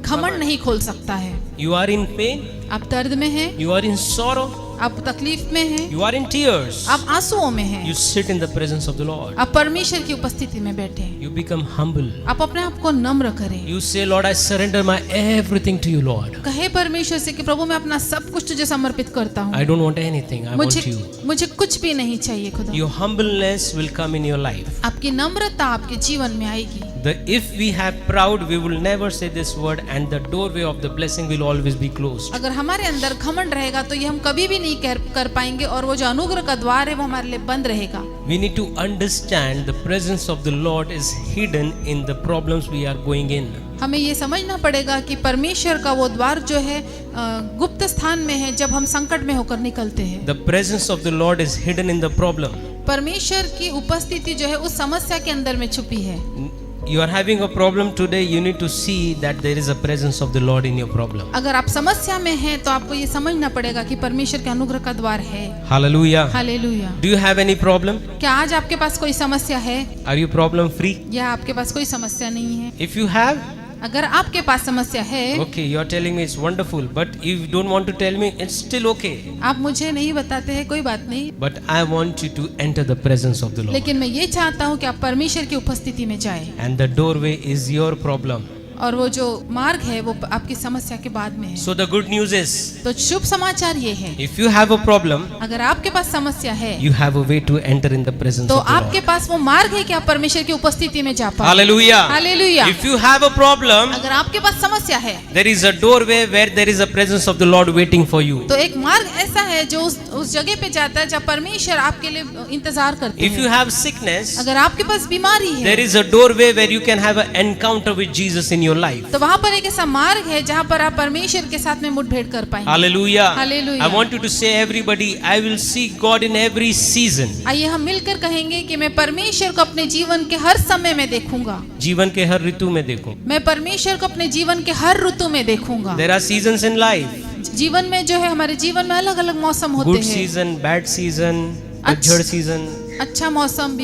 घमंड नहीं खोल सकता है। You are in pain, आप दर्द में हैं, you are in sorrow, आप तकलीफ में हैं, you are in tears. आप आंसुओं में हैं, You sit in the presence of the Lord. आप परमेश्वर की उपस्थिति में बैठे हैं, You become humble. आप अपने आप को नम्र करें। You say, Lord, I surrender my everything to you, Lord. कहे परमेश्वर से कि प्रभु मैं अपना सब कुछ तुझे समर्पित करता हूँ, I don't want anything. I want you. मुझे कुछ भी नहीं चाहिए खुदा। Your humbleness will come in your life. आपकी नम्रता आपके जीवन में आएगी। If we have proud, we will never say this word, and the doorway of the blessing will always be closed. अगर हमारे अंदर घमंड रहेगा तो ये हम कभी भी नहीं कर पाएंगे और वो जो अनुग्रह का द्वार है वो हमारे लिए बंद रहेगा। We need to understand the presence of the Lord is hidden in the problems we are going in. हमें ये समझना पड़ेगा कि परमेश्वर का वो द्वार जो है गुप्त स्थान में है जब हम संकट में होकर निकलते हैं। The presence of the Lord is hidden in the problem. परमेश्वर की उपस्थिति जो है उस समस्या के अंदर में छुपी है। you are having a problem today, you need to see that there is a presence of the Lord in your problem. अगर आप समस्या में हैं तो आपको ये समझना पड़ेगा कि परमेश्वर के अनुग्रह का द्वार है। Hallelujah. Hallelujah. Do you have any problem? क्या आज आपके पास कोई समस्या है Are you problem free? या आपके पास कोई समस्या नहीं है? If you have, अगर आपके पास समस्या है, okay, you are telling me it's wonderful, but if you don't want to tell me, it's still okay. आप मुझे नहीं बताते हैं, कोई बात नहीं, But I want you to enter the presence of the Lord. लेकिन मैं ये चाहता हूँ कि आप परमेश्वर की उपस्थिति में जाएं। And the doorway is your problem. और वो जो मार्ग है वो आपकी समस्या के बाद में है। So the good news is, तो शुभ समाचार ये है, if you have a problem, अगर आपके पास समस्या है you have a way to enter in the presence तो of the आपके Lord. पास वो मार्ग है कि आप परमेश्वर की उपस्थिति में जा पाए। Hallelujah. Hallelujah. If you have a problem, अगर आपके पास समस्या है there is a doorway where there is a presence of the Lord waiting for you. तो एक मार्ग ऐसा है जो उस जगह पे जाता है जहाँ परमेश्वर आपके लिए इंतजार करते If you हैं। have sickness, अगर आपके पास बीमारी है there is a doorway where you can have an encounter with Jesus in your life. तो वहाँ पर एक ऐसा मार्ग है जहाँ पर आप परमेश्वर के साथ में मुठभेड़ कर पाएंगे। Hallelujah. Hallelujah. I want you to say, everybody, I will see God in every season. आइए हम मिलकर कहेंगे कि मैं परमेश्वर को अपने जीवन के हर समय में देखूंगा। जीवन के हर ऋतु में देखो. मैं परमेश्वर को अपने जीवन के हर ऋतु में देखूंगा। There are seasons in life. जीवन में जो है हमारे जीवन में अलग अलग मौसम होते Good हैं। season, bad season, पतझड़ season. अच्छा मौसम,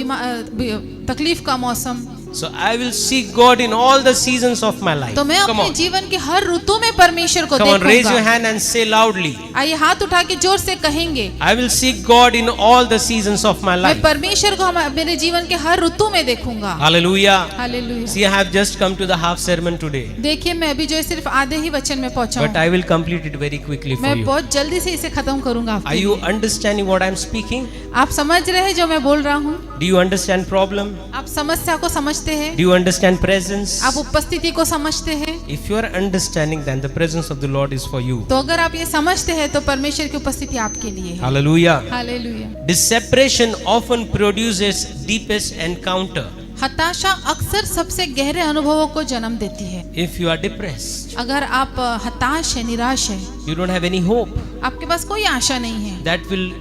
तकलीफ का मौसम। So I will see God in all the seasons of my life. तो मैं Come अपने on. जीवन के हर ऋतु में परमेश्वर को Come on, raise your देखूंगा। hand and say loudly. आइए हाथ उठा के जोर से कहेंगे, I will see God in all the seasons of my मैं life. परमेश्वर को मेरे जीवन के हर ऋतु में देखूंगा। Hallelujah. Hallelujah. See, I have just come to the half sermon today, देखिए मैं अभी जो है सिर्फ आधे ही वचन में पहुंचा but हूँ। I will complete it very quickly for मैं you. बहुत जल्दी से इसे खत्म करूंगा आपके Are you लिए। understanding what I am speaking? आप समझ रहे हैं जो मैं बोल रहा हूँ? Do you understand problem? आप समस्या को समझते हैं? Do you understand presence? आप उपस्थिति को समझते हैं? If you are understanding, then the presence of the Lord is for you. तो अगर आप ये समझते हैं तो परमेश्वर की उपस्थिति आपके लिए है। Hallelujah. Hallelujah. This separation often produces deepest encounter. हताशा अक्सर सबसे गहरे अनुभवों को जन्म देती है। If you are depressed, अगर आप हताश है, निराश है, you don't have any hope, आपके पास कोई आशा नहीं है, that will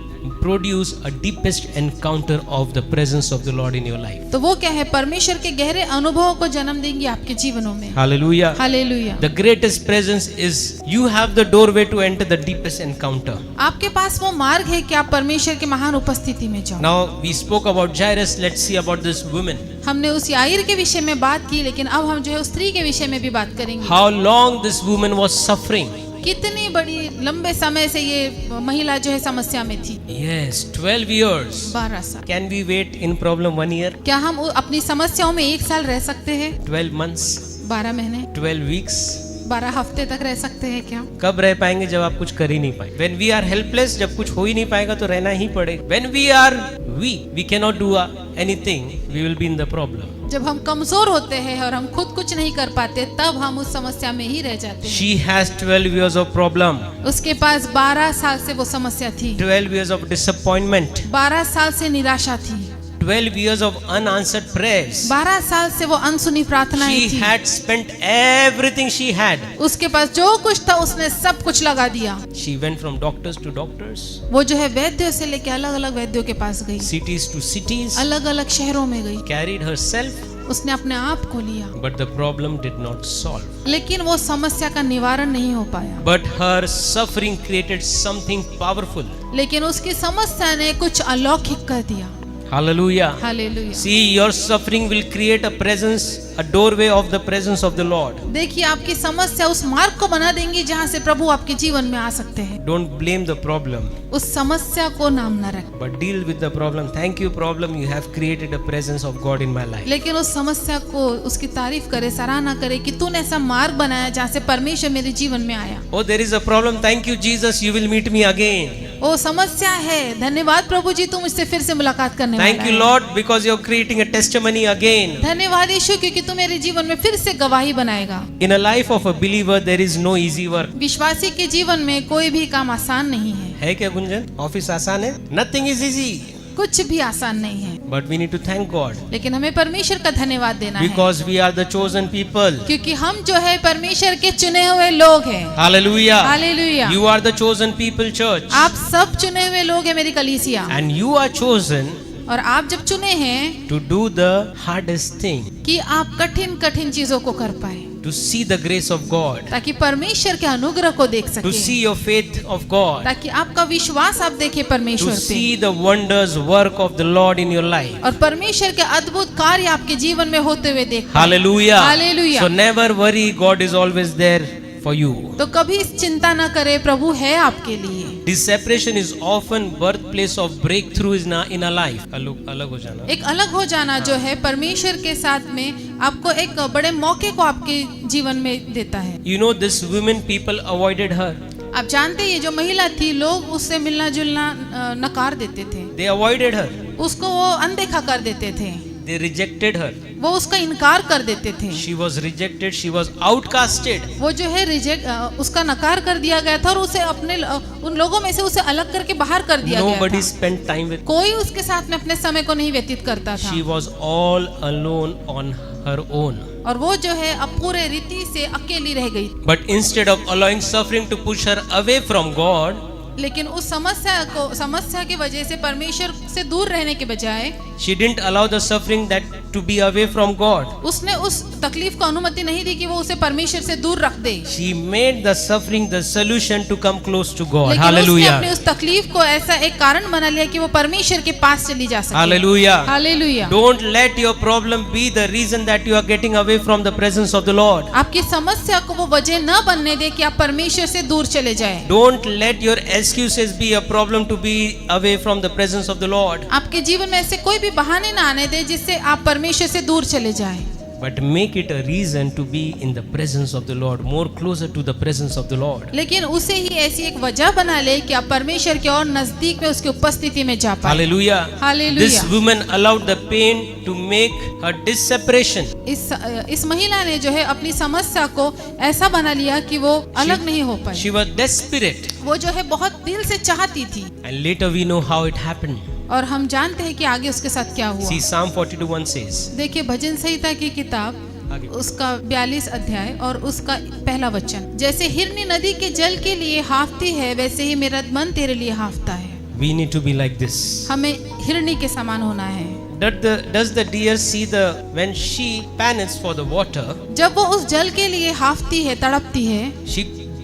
produce a deepest encounter of the presence of the Lord in your life. तो वो क्या है? परमेश्वर के गहरे अनुभवों को जन्म देंगी आपके जीवनों में। Hallelujah. Hallelujah. The greatest presence is you have the doorway to enter the deepest encounter. आपके पास वो मार्ग है कि आप परमेश्वर की महान उपस्थिति में जाओ। Now we spoke about Jairus. Let's see about this woman. हमने उस याईर के विषय में बात की, लेकिन अब हम जो है उस स्त्री के विषय में भी बात करेंगे। How long this woman was suffering. कितनी बड़ी लंबे समय से ये महिला जो है समस्या में थी। Yes, 12 years. 12 साल। Can we wait in problem 1 year? क्या हम अपनी समस्याओं में 1 साल रह सकते हैं? 12 months? 12 महीने, 12 weeks? 12 हफ्ते तक रह सकते हैं क्या? कब रह पाएंगे जब आप कुछ कर ही नहीं पाए? When we are helpless, जब कुछ हो ही नहीं पाएगा तो रहना ही पड़ेगा. When we are weak, we cannot do anything, we will be in the problem. जब हम कमजोर होते हैं और हम खुद कुछ नहीं कर पाते, तब हम उस समस्या में ही रह जाते हैं। She has 12 years of problem. उसके पास 12 साल से वो समस्या थी। 12 years of disappointment. 12 साल से निराशा थी। 12 years of unanswered prayers. 12 साल से वो अनसुनी प्रार्थनाएं She थी। had spent everything she had. उसके पास जो कुछ था उसने सब कुछ लगा दिया। She went from doctors to doctors, वो जो है वैद्यों से लेके अलग अलग वैद्यों के पास गई, cities to cities, अलग अलग शहरों में गई, carried herself, उसने अपने आप को लिया, but the problem did not solve. लेकिन वो समस्या का निवारण नहीं हो पाया। But her suffering created something powerful. लेकिन उसकी समस्या ने कुछ अलौकिक कर दिया। Hallelujah. Hallelujah. See, your suffering will create a presence, a doorway of the presence of the Lord. देखिए आपकी समस्या उस मार्ग को बना देंगी जहाँ से प्रभु आपके जीवन में आ सकते हैं। Don't blame the problem, उस समस्या को नाम न रखें, but deal with the problem. Thank you, problem. You have created a presence of God in my life. लेकिन उस समस्या को उसकी तारीफ करे, सराहना करे कि तूने ऐसा मार्ग बनाया जहाँ से परमेश्वर मेरे जीवन में आया। Oh, there is a problem. Thank you, Jesus. You will meet me again. ओ समस्या है, धन्यवाद प्रभु जी, तुम मुझसे फिर से मुलाकात करने वाला Thank you, है। Lord, because you're creating a testimony again. धन्यवाद यीशु, क्योंकि तू मेरे जीवन में फिर से गवाही बनाएगा। In a life of a believer, there is no easy work. विश्वासी के जीवन में कोई भी काम आसान नहीं है। क्या गुंजन? ऑफिस आसान है? Nothing is easy. कुछ भी आसान नहीं है, But we need to thank God लेकिन हमें परमेश्वर का धन्यवाद देना है, because we are the chosen people. क्योंकि हम जो है परमेश्वर के चुने हुए लोग हैं। Hallelujah. Hallelujah. You are the chosen people, church. आप सब चुने हुए लोग हैं मेरी कलीसिया, And you are chosen और आप जब चुने हैं to do the hardest thing, कि आप कठिन कठिन चीजों को कर पाए, to see the grace of God, ताकि परमेश्वर के अनुग्रह को देख to सके, see your faith of God, ताकि आपका विश्वास आप देखें to परमेश्वर पे, see the wonders work of the Lord in your life. और परमेश्वर के अद्भुत कार्य आपके जीवन में होते हुए देख पाए। Hallelujah. Hallelujah. So never worry, God is always there for you. तो कभी चिंता न करे, प्रभु है आपके लिए। This separation is often birthplace of breakthrough in a life. अलग हो जाना। एक अलग हो जाना जो है परमेश्वर के साथ में आपको एक बड़े मौके को आपके जीवन में देता है। You know, this women, people avoided her. आप जानते हैं ये जो महिला थी, लोग उससे मिलना जुलना नकार देते थे, They avoided her. उसको वो अनदेखा कर देते थे, They rejected her. वो उसका इनकार कर देते थे। She was rejected. She was outcasted. वो जो है उसका नकार कर दिया गया था और उसे अपने उन लोगों में से उसे अलग करके बाहर कर दिया गया Nobody था। spent time with. कोई उसके साथ में अपने समय को नहीं व्यतीत करता था, She was all alone on her own. और वो जो है अब पूरे रीति से अकेली रह गई। But instead of allowing suffering to push her away from God, लेकिन उस समस्या की वजह से परमेश्वर से दूर रहने के बजाय she didn't allow the suffering that to be away from God. उसने उस तकलीफ को अनुमति नहीं दी कि वो उसे परमेश्वर से दूर रख दे, She made the suffering the solution to come close to God. लेकिन उसने Hallelujah. अपनी उस तकलीफ को ऐसा एक कारण बना लिया कि वो परमेश्वर के पास चली जा सके। Hallelujah. Hallelujah. Don't let your problem be the reason that you are getting away from the presence of the Lord. आपकी समस्या को वो वजह न बनने दे कि आप परमेश्वर से दूर चले जाएं। Don't let your excuses be a problem to be away from the presence of the Lord. आपके जीवन में ऐसे कोई भी बहाने ना आने दे जिससे आप परमेश्वर से दूर चले जाएं। But make it a reason to be in the presence of the Lord, more closer to the presence of the Lord. लेकिन उसे ही ऐसी एक वजह बना ले कि आप परमेश्वर के और नजदीक में उसकी उपस्थिति में जा पाए। Hallelujah. Hallelujah. This woman allowed the pain to make her disseparation. इस महिला ने जो है अपनी समस्या को ऐसा बना लिया कि वो अलग नहीं हो पाई। She was desperate. वो जो है बहुत दिल से चाहती थी, And later we know how it happened. और हम जानते हैं कि आगे उसके साथ क्या हुआ। See, Psalm 42:1 says. देखिए भजन संहिता की किताब आगे। उसका 42 अध्याय और उसका पहला वचन, जैसे हिरनी नदी के जल के लिए हाफती है, वैसे ही मेरा मन तेरे लिए हाफता है। We need to be like this. हमें हिरनी के समान होना है। Does the deer see when she pants for the water? जब वो उस जल के लिए हाफती है, तड़पती है,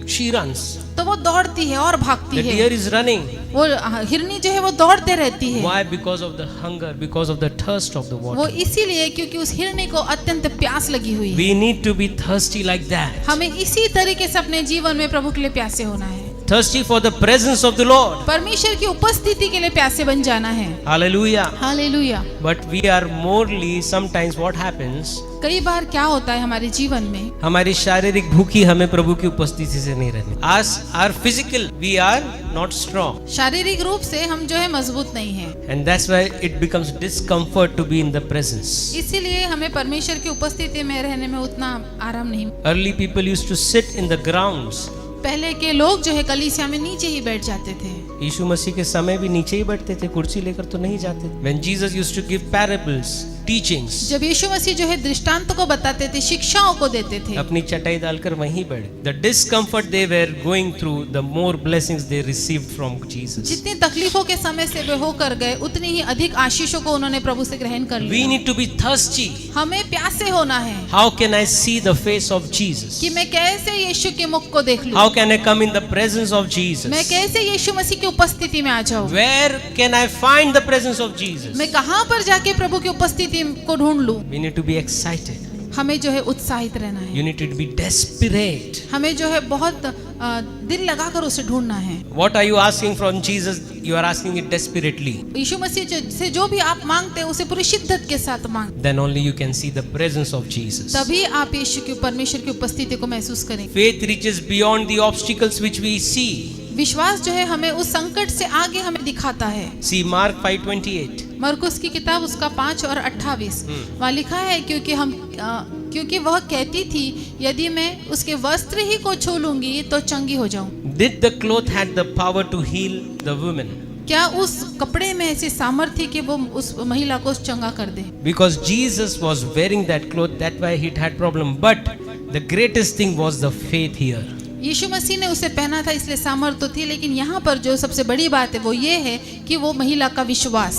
She runs. तो वो दौड़ती है और भागती The है। deer is running. वो हिरनी जो है वो दौड़ते रहती है। Why? Because of the hunger, because of the thirst of the वो water. इसीलिए क्योंकि उस हिरनी को अत्यंत प्यास लगी हुई है। We need to be thirsty like that. हमें इसी तरीके से अपने जीवन में प्रभु के लिए प्यासे होना है, Thirsty for the presence of the Lord. परमेश्वर की उपस्थिति के लिए प्यासे बन जाना है। Hallelujah. Hallelujah. But we are morely, sometimes what happens, कई बार क्या होता है हमारे जीवन में, हमारी शारीरिक भूखी हमें प्रभु की उपस्थिति से नहीं रहने। As our physical, we are not strong. शारीरिक रूप से हम जो है मजबूत नहीं है, And that's why it becomes discomfort to be in the presence. इसीलिए हमें परमेश्वर की उपस्थिति में रहने में उतना आराम नहीं। Early people used to sit in the grounds. पहले के लोग जो है कलीसिया में नीचे ही बैठ जाते थे। यीशु मसीह के समय भी नीचे ही बैठते थे, कुर्सी लेकर तो नहीं जाते। When Jesus used to give parables, teachings, जब यीशु मसीह जो है दृष्टांत को बताते थे, शिक्षाओं को देते थे, अपनी चटाई डालकर वहीं बैठे। The discomfort they were going through, the more blessings they received from Jesus. जितनी तकलीफों के समय से वे होकर गए, उतनी ही अधिक आशीषों को उन्होंने प्रभु से ग्रहण कर We लिया। need to be thirsty. हमें प्यासे होना है How can I see the face of Jesus? कि मैं कैसे यीशु के मुख को देख लूं, How can I come in the presence of Jesus? मैं कैसे यीशु मसीह की उपस्थिति में आ जाऊं, Where can I find the presence of Jesus? मैं कहां पर जाके प्रभु की उपस्थिति को ढूंढ लूं। We need to be excited. हमें जो है उत्साहित रहना है, You need to be desperate. हमें जो है बहुत दिल लगाकर उसे ढूंढना है। What are you asking from Jesus? You are asking it desperately. यीशु मसीह से जो भी आप मांगते हैं उसे पूरी शिद्दत के साथ मांग, Then only you can see the presence of Jesus. तभी आप यीशु की परमेश्वर की उपस्थिति को महसूस करेंगे। Faith reaches beyond the obstacles which we see. विश्वास जो है हमें उस संकट से आगे हमें दिखाता है। See Mark 5:28. मरकुस की किताब उसका 5 और 28 वहाँ लिखा है, क्योंकि वह कहती थी, यदि मैं उसके वस्त्र ही को छू लूंगी तो चंगी हो जाऊं। Did the cloth had the power to heal the woman? क्या उस कपड़े में ऐसी सामर्थ्य कि वो उस महिला को चंगा कर दे? Because Jesus was wearing that cloth, that why he had problem. But the greatest thing was the faith here. यीशु मसीह ने उसे पहना था इसलिए सामर्थ्य तो थी, लेकिन यहाँ पर जो सबसे बड़ी बात है वो ये है कि वो महिला का विश्वास।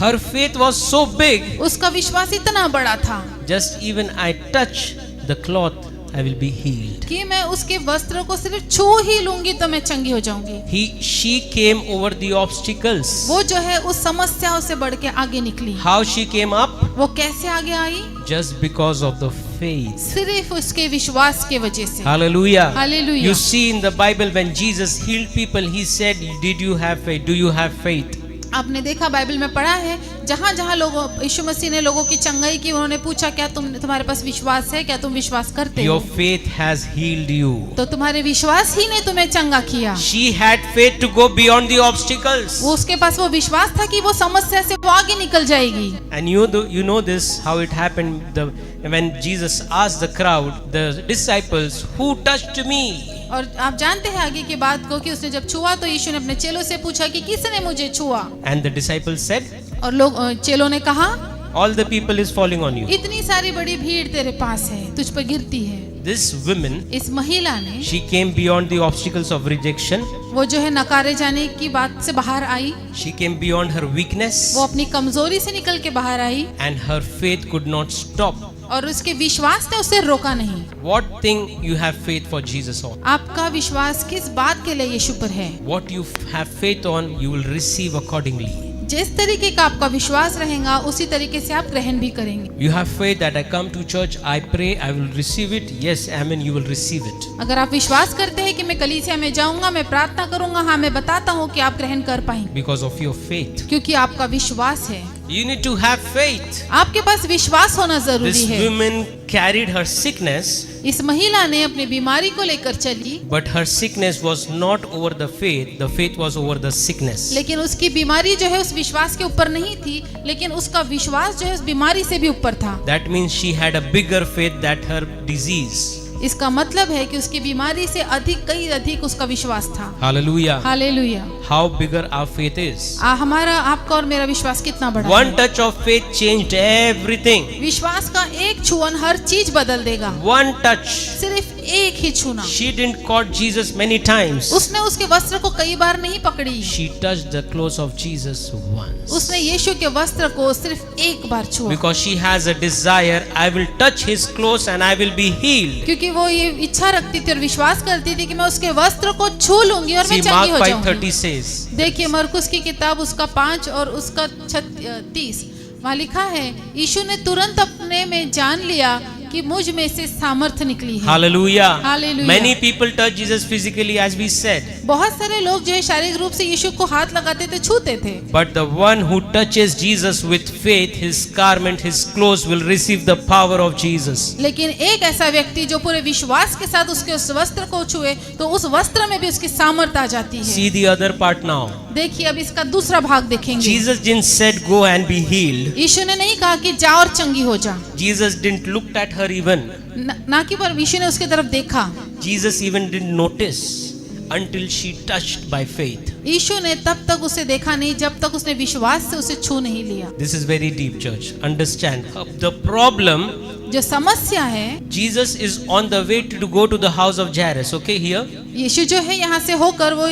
Her faith was so big, उसका विश्वास इतना बड़ा था just even I touch the cloth, I will be healed. कि मैं उसके वस्त्रों को सिर्फ छू ही लूंगी तो मैं चंगी हो जाऊंगी। She came over the obstacles. वो जो है उस समस्याओं से बढ़ के आगे निकली। How she came up? वो कैसे आगे आई? Just because of the faith. सिर्फ उसके विश्वास के वजह से। Hallelujah. Hallelujah. You see in the Bible when Jesus healed people, he said, "Did you have faith? Do you have faith?" आपने देखा बाइबल में पढ़ा है, जहाँ जहाँ लोगों यीशु मसीह ने लोगों की चंगाई की, उन्होंने पूछा क्या तुम्हारे पास विश्वास है, क्या तुम विश्वास करते Your हो? faith has healed you. तो तुम्हारे विश्वास ही ने तुम्हें चंगा किया। She had faith to go beyond the obstacles. वो उसके पास वो विश्वास था कि वो समस्या से वो आगे निकल जाएगी। And you know this how it happened when Jesus asked the crowd, the disciples, "Who touched me?" और आप जानते हैं आगे की बात को कि उसने जब छुआ तो यीशु ने अपने चेलों से पूछा कि किसने मुझे छुआ? And the disciples said, और लोग चेलों ने कहा, "All the people is falling on you." इतनी सारी बड़ी भीड़ तेरे पास है, तुझ पर गिरती है। This woman, इस महिला ने, she came beyond the obstacles of rejection. वो जो है नकारे जाने की बात से बाहर आई, She came beyond her weakness, वो अपनी कमजोरी से निकल के बाहर आई and her faith could not stop. और उसके विश्वास ने उसे रोका नहीं। What thing you have faith for Jesus on? आपका विश्वास किस बात के लिए यीशु पर है? What you have faith on, you will receive accordingly. जिस तरीके का आपका विश्वास रहेगा उसी तरीके से आप ग्रहण भी करेंगे। You have faith that I come to church, I pray, I will receive it. Yes, amen, you will receive it. अगर आप विश्वास करते हैं कि मैं कलीसिया में जाऊंगा, मैं प्रार्थना करूंगा, हाँ मैं बताता हूँ कि आप ग्रहण कर पाएंगे, Because of your faith. क्योंकि आपका विश्वास है। You need to have faith. आपके पास विश्वास होना जरूरी This है। woman carried her sickness, इस महिला ने अपनी बीमारी को लेकर चली, but her sickness was not over the faith was over the sickness. लेकिन उसकी बीमारी जो है उस विश्वास के ऊपर नहीं थी, लेकिन उसका विश्वास जो है उस बीमारी से भी ऊपर था। That means she had a bigger faith than her disease. इसका मतलब है कि उसकी बीमारी से कई अधिक उसका विश्वास था। Hallelujah. Hallelujah. How bigger our faith is. हमारा आपका और मेरा विश्वास कितना बड़ा One है। touch of faith changed everything. विश्वास का एक छुअन हर चीज बदल देगा। One touch. सिर्फ एक ही छूना। She didn't caught Jesus many times. उसने उसके वस्त्र को कई बार नहीं पकड़ी। She touched the clothes of Jesus once. उसने यीशु के वस्त्र को सिर्फ एक बार छुआ। Because she has a desire, I will touch his clothes and I will be healed. क्योंकि वो ये इच्छा रखती थी और विश्वास करती थी कि मैं उसके वस्त्र को छू लूंगी और मैं See, चंगी Mark हो 5:30 जाऊंगी। says, देखिए मरकुस की किताब उसका 5 और उसका 36 वहाँ लिखा है, यीशु ने तुरंत अपने में जान लिया कि मुझ में से सामर्थ निकली है। Hallelujah. Hallelujah. Many people touch Jesus physically, as we said. बहुत सारे लोग जो है शारीरिक रूप से यीशु को हाथ लगाते थे, छूते थे, But the one who touches Jesus with faith, his garment, his clothes will receive the power of Jesus. लेकिन एक ऐसा व्यक्ति जो पूरे विश्वास के साथ उसके उस वस्त्र को छुए तो उस वस्त्र में भी उसकी सामर्थ आ जाती है। See the other part now. देखिए अब इसका दूसरा भाग देखेंगे। Jesus didn't said go and be healed. यीशु ने नहीं कहा कि जा और चंगी हो जा, Jesus didn't look at her even. ना कि पर यीशु ने उसके तरफ देखा। Jesus even didn't notice until she touched by faith. यीशु ने तब तक उसे देखा नहीं जब तक उसने विश्वास से उसे छू नहीं लिया। This is very deep, church. Understand. The problem, जो समस्या है, Jesus is on the way to go to the house of Jairus. Okay, here. यीशु जो है यहाँ से होकर वो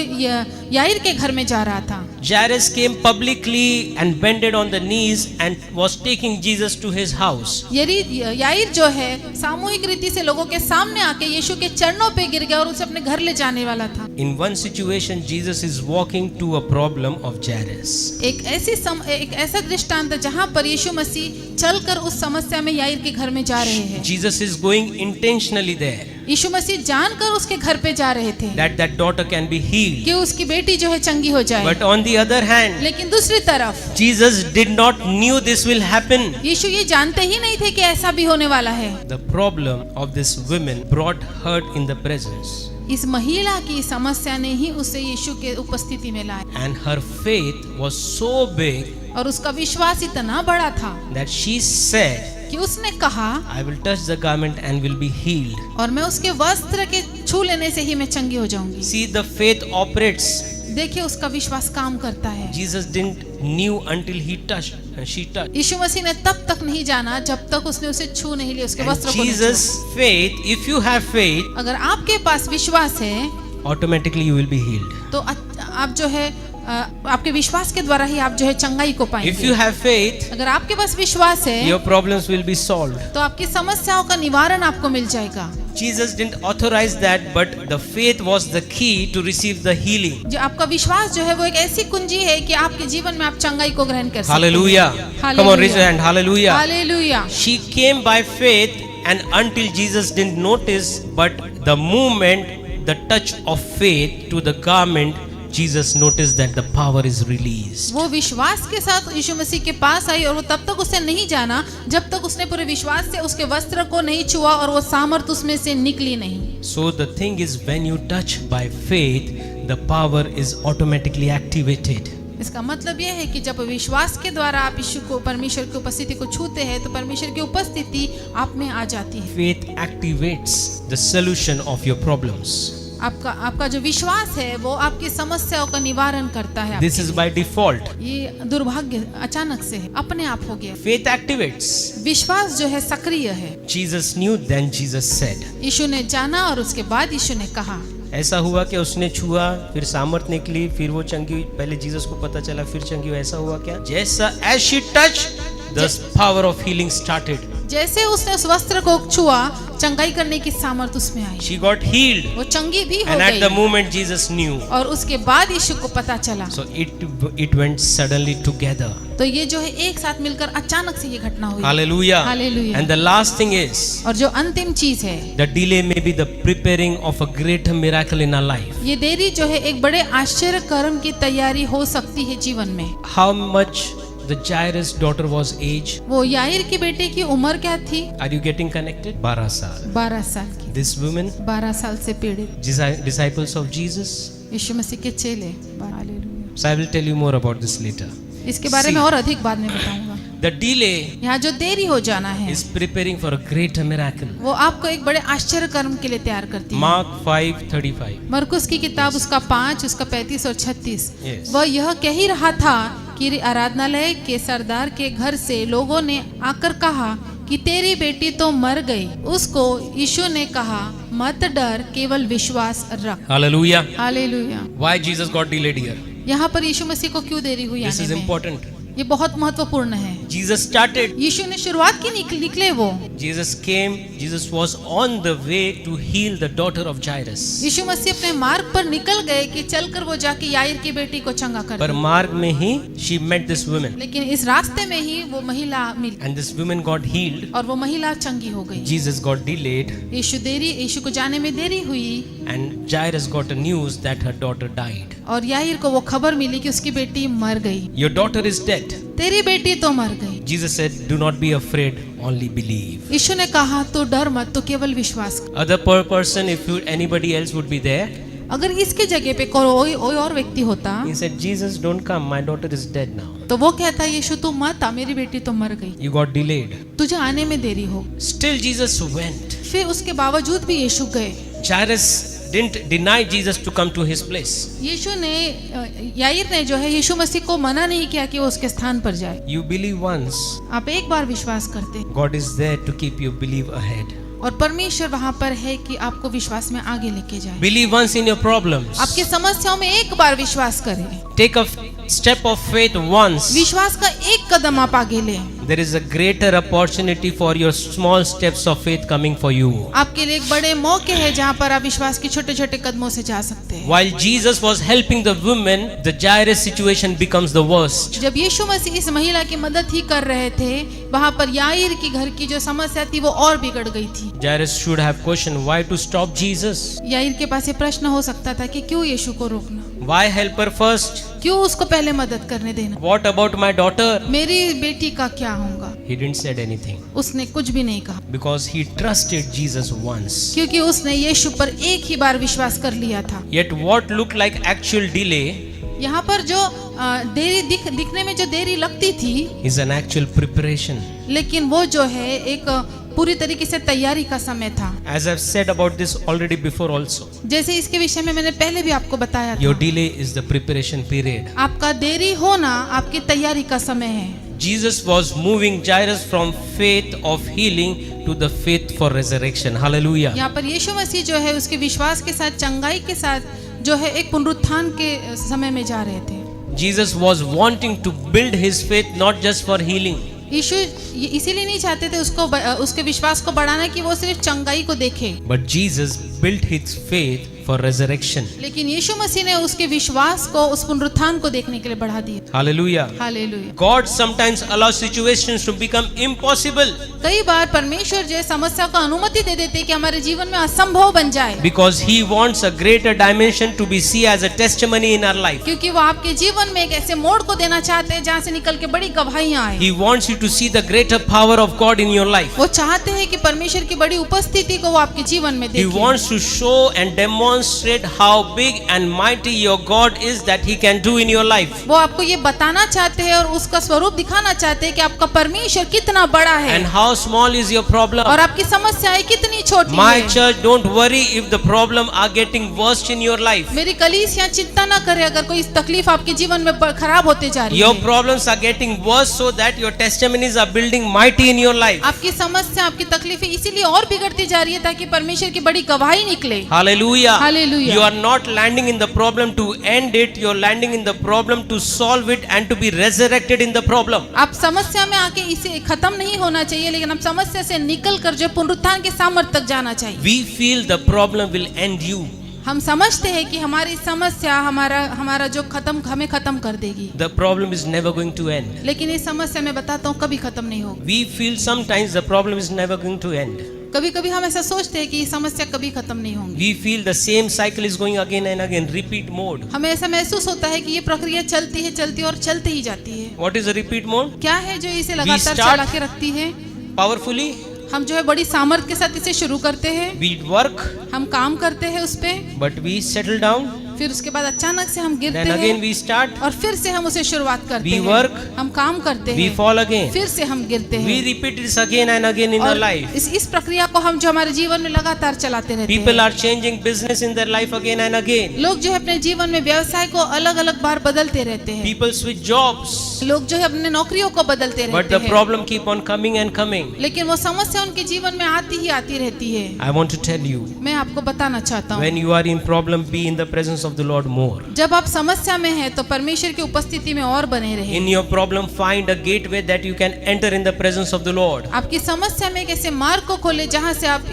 याईर के घर में जा रहा था। Jairus came publicly and bended on the knees and was taking Jesus to his house. याईर जो है सामूहिक रीति से लोगों के सामने आके यीशु के चरणों पे गिर गया और उसे अपने घर ले जाने वाला था। In one situation, Jesus is walking to a problem of Jairus. एक ऐसा दृष्टांत जहाँ पर यीशु मसीह चलकर उस समस्या में याईर के घर में जा रहे हैं। Jesus is going intentionally there. यीशु मसीह जानकर उसके घर पे जा रहे थे that daughter can be healed. कि उसकी बेटी जो है चंगी हो जाए। But on the other hand, लेकिन दूसरी तरफ Jesus did not knew this will happen. यीशु ये जानते ही नहीं थे कि ऐसा भी होने वाला है। The problem of this woman brought hurt in the presence. इस महिला की समस्या ने ही उसे यीशु के उपस्थिति में लाया। And her faith was so big और उसका विश्वास इतना बड़ा था that she said, कि उसने कहा, I will touch the garment and will be healed. और मैं उसके वस्त्र के छू लेने से ही मैं चंगी हो जाऊंगी। See, the faith operates. देखिए उसका विश्वास काम करता है। Jesus didn't knew until he touched and she touched. यीशु मसीह ने तब तक नहीं जाना जब तक उसने उसे छू नहीं लिया, उसके And वस्त्र को नहीं Jesus' छुआ। faith, if you have faith, अगर आपके पास विश्वास है automatically you will be healed. तो आप जो है आपके विश्वास के द्वारा ही आप जो है चंगाई को If पाएंगे। you have faith, अगर आपके पास विश्वास है your problems will be solved. तो आपकी समस्याओं का निवारण आपको मिल जाएगा। Jesus didn't authorize that, but the faith was the key to receive the healing. जो आपका विश्वास जो है वो एक ऐसी कुंजी है कि आपके जीवन में आप चंगाई को ग्रहण कर सकते हैं। Hallelujah. Come on, raise your hand. Hallelujah. Hallelujah. She came by faith, and until Jesus didn't notice, but the moment, the touch of faith to the garment, Jesus noticed that the power is released. वो विश्वास के साथ यीशु मसीह के पास आई और वो तब तक उसे नहीं जाना जब तक उसने पूरे विश्वास से उसके वस्त्र को नहीं छुआ और वो सामर्थ उसमें से निकली नहीं। So the thing is, when you touch by faith, the power is automatically activated. इसका मतलब यह है कि जब विश्वास के द्वारा आप यीशु को, परमेश्वर की उपस्थिति को छूते हैं तो परमेश्वर की उपस्थिति आप में आ जाती है। Faith activates the solution of your problems. आपका जो विश्वास है वो आपकी समस्याओं का निवारण करता है। This is by default. ये दुर्भाग्य अचानक से है, अपने आप हो गया। Faith activates. विश्वास जो है सक्रिय है। Jesus knew, then Jesus said. यीशु ने जाना और उसके बाद यीशु ने कहा। ऐसा हुआ कि उसने छुआ, फिर सामर्थ निकली, फिर वो चंगी हुई। पहले जीसस को पता चला, फिर चंगी हुई। ऐसा हुआ क्या? जैसा as she touched, the power of healing started. जैसे उसने उस वस्त्र को छुआ, चंगाई करने की सामर्थ उसमें आई। She got healed. वो चंगी भी हो And at the गई moment Jesus knew. और उसके बाद यीशु को पता चला। So it went suddenly together. तो ये जो है एक साथ मिलकर अचानक से ये घटना हुई। Hallelujah. Hallelujah. And the last thing is, और जो अंतिम चीज है, the delay may be the preparing of a greater miracle in our life. ये देरी जो है एक बड़े आश्चर्य कर्म की तैयारी हो सकती है जीवन में। How much the Jairus daughter was age? वो याईर की बेटे की उम्र क्या थी? Are you getting connected? 12 साल. 12 साल की। This woman, 12 साल से पीड़ित disciples of Jesus. यीशु मसीह के चेले। Hallelujah. So I will tell you more about this later. इसके बारे में और अधिक बाद में बताऊंगा। The delay यहाँ जो देरी हो जाना है is preparing for a greater miracle. वो आपको एक बड़े आश्चर्य कर्म के लिए तैयार करती है। Mark 5:35. मरकुस की किताब उसका 5 उसका 35 और 36। Yes. वह यह कह ही रहा था कि आराधनालय के सरदार के घर से लोगों ने आकर कहा कि तेरी बेटी तो मर गई। उसको यीशु ने कहा, मत डर, केवल विश्वास रख। Hallelujah. Hallelujah. Why Jesus got delayed here? यहाँ पर यीशु मसीह को क्यों देरी हुई This आने is में? important. ये बहुत महत्वपूर्ण है। Jesus started. यीशु ने शुरुआत की, निकले वो। Jesus came. Jesus was on the way to heal the daughter of Jairus. यीशु मसीह अपने मार्ग पर निकल गए कि चलकर वो जाके याईर की बेटी को चंगा कर पर दे। मार्ग में ही she met this woman. लेकिन इस रास्ते में ही वो महिला मिली And this woman got healed. और वो महिला चंगी हो गई। Jesus got delayed. यीशु को जाने में देरी हुई And Jairus got a news that her daughter died. और याईर को वो खबर मिली कि उसकी बेटी मर गई। Your daughter is dead. तेरी बेटी तो मर गई। Jesus said, do not be afraid, only believe. यीशु ने कहा, तो डर मत, तो केवल विश्वास कर। Other person, if anybody else would be there, अगर इसके जगह पे कोई और व्यक्ति होता he said, Jesus, don't come, my daughter is dead now. तो वो कहता, यीशु तू मत आ, मेरी बेटी तो मर गई, You got delayed. तुझे आने में देरी हो। Still Jesus went. फिर उसके बावजूद भी यीशु गए। Jairus didn't deny Jesus to come to his place. यीशु ने, याईर ने जो है यीशु मसीह को मना नहीं किया कि वो उसके स्थान पर जाए। You believe once, आप एक बार विश्वास करते God is there to keep you believe ahead. और परमेश्वर वहाँ पर है कि आपको विश्वास में आगे लेके जाए। Believe once in your problems. आपकी समस्याओं में एक बार विश्वास करें। Take a step of faith once. विश्वास का एक कदम आप आगे लें। There is a greater opportunity for your small steps of faith coming for you. आपके लिए एक बड़े मौके हैं जहाँ पर आप विश्वास के छोटे छोटे कदमों से जा सकते हैं। While Jesus was helping the woman, the Jairus situation becomes the worst. जब यीशु मसीह इस महिला की मदद ही कर रहे थे, वहाँ पर याईर की घर की जो समस्या थी वो और बिगड़ गई थी। Jairus should have questioned why to stop Jesus. याईर के पास ये प्रश्न हो सकता था कि क्यों यीशु को रोकना, Why help her first? क्यों उसको पहले मदद करने देना, What about my daughter? मेरी बेटी का क्या होगा। He didn't said anything उसने कुछ भी नहीं कहा because he trusted Jesus once. क्योंकि उसने यीशु पर एक ही बार विश्वास कर लिया था। Yet what looked like actual delay यहाँ पर जो देरी दिखने में जो देरी लगती थी, is an actual preparation. लेकिन वो जो है एक पूरी तरीके से तैयारी का समय था। As I've said about this already before also, जैसे इसके विषय में मैंने पहले भी आपको बताया your था, delay is the preparation period. आपका देरी होना आपकी तैयारी का समय है। Jesus was moving Jairus from faith of healing to the faith for resurrection. Hallelujah. यहाँ पर यीशु मसीह जो है उसके विश्वास के साथ, चंगाई के साथ जो है एक पुनरुत्थान के समय में जा रहे थे। Jesus was wanting to build his faith not just for healing. यीशु इसीलिए नहीं चाहते थे उसके विश्वास को बढ़ाना कि वो सिर्फ चंगाई को देखे, But Jesus built his faith for resurrection. लेकिन यीशु मसीह ने उसके विश्वास को उस पुनरुत्थान को देखने के लिए बढ़ा दिया। Hallelujah. Hallelujah. God sometimes allows situations to become impossible कई बार परमेश्वर जो है समस्या को अनुमति दे देते कि हमारे जीवन में असंभव बन जाए, because he wants a greater dimension to be seen as a testimony in our life. क्योंकि वो आपके जीवन में एक ऐसे मोड़ को देना चाहते हैं जहाँ से निकल के बड़ी गवाहियाँ आए। He wants you to see the greater power of God in your life. वो चाहते हैं कि परमेश्वर की बड़ी उपस्थिति को वो आपके जीवन में He देखें। wants to show and demonstrate how big and mighty your God is that he can do in your life. वो आपको ये बताना चाहते हैं और उसका स्वरूप दिखाना चाहते हैं कि आपका परमेश्वर कितना बड़ा है And how small is your problem. और आपकी समस्याएं कितनी छोटी My हैं। church, don't worry if the problem are getting worse in your life. मेरी कलीसिया चिंता ना करे अगर कोई तकलीफ आपके जीवन में खराब होते जा रही Your है। problems are getting worse so that your testimonies are building mighty in your life. आपकी समस्या आपकी तकलीफें इसीलिए और बिगड़ती जा रही है ताकि परमेश्वर की बड़ी गवाही निकले। Hallelujah. Hallelujah. You are not landing in the problem to end it. You are landing in the problem to solve it and to be resurrected in the problem. आप समस्या में आके इसे खत्म नहीं होना चाहिए, लेकिन आप समस्या से निकल कर जो पुनरुत्थान के सामर्थ्य तक जाना चाहिए। We feel the problem will end you. हम समझते हैं कि हमारी समस्या हमारा जो हमें खत्म कर देगी, The problem is never going to end. लेकिन ये समस्या मैं बताता हूँ कभी खत्म नहीं होगी। We feel sometimes the problem is never going to end. कभी कभी हम ऐसा सोचते हैं कि ये समस्या कभी खत्म नहीं होगी। We feel the same cycle is going again and again, repeat mode. हमें ऐसा महसूस होता है कि ये प्रक्रिया चलती है और चलती ही जाती है। What is a repeat mode? क्या है जो इसे लगातार start- चला के रखती है? Powerfully, हम जो है बड़ी सामर्थ्य के साथ इसे शुरू करते हैं, we work, हम काम करते हैं उस पे, but we settle down. फिर उसके बाद अचानक से हम गिरते Then again हैं we start, और फिर से हम उसे शुरुआत करते We हैं। work, हम काम करते we हैं, fall again. फिर से हम गिरते We हैं repeat this again and again in our और life. इस प्रक्रिया को हम जो हमारे जीवन में लगातार चलाते रहते People हैं। are changing business in their life again and again. लोग जो है अपने जीवन में व्यवसाय को अलग अलग बार बदलते रहते हैं। People switch jobs, लोग जो है अपने नौकरियों को बदलते but रहते the हैं, problem keep on coming and coming. लेकिन वो समस्या उनके जीवन में आती ही आती रहती है। I want to tell you, मैं आपको बताना चाहता हूँ, when you are in problem, be in the presence of the Lord more. जब आप समस्या में हैं तो परमेश्वर की उपस्थिति में और बने रहे। In your problem, find a gateway that you can enter in the presence of the Lord. आपकी समस्या में एक ऐसे मार्ग को खोले जहाँ से आप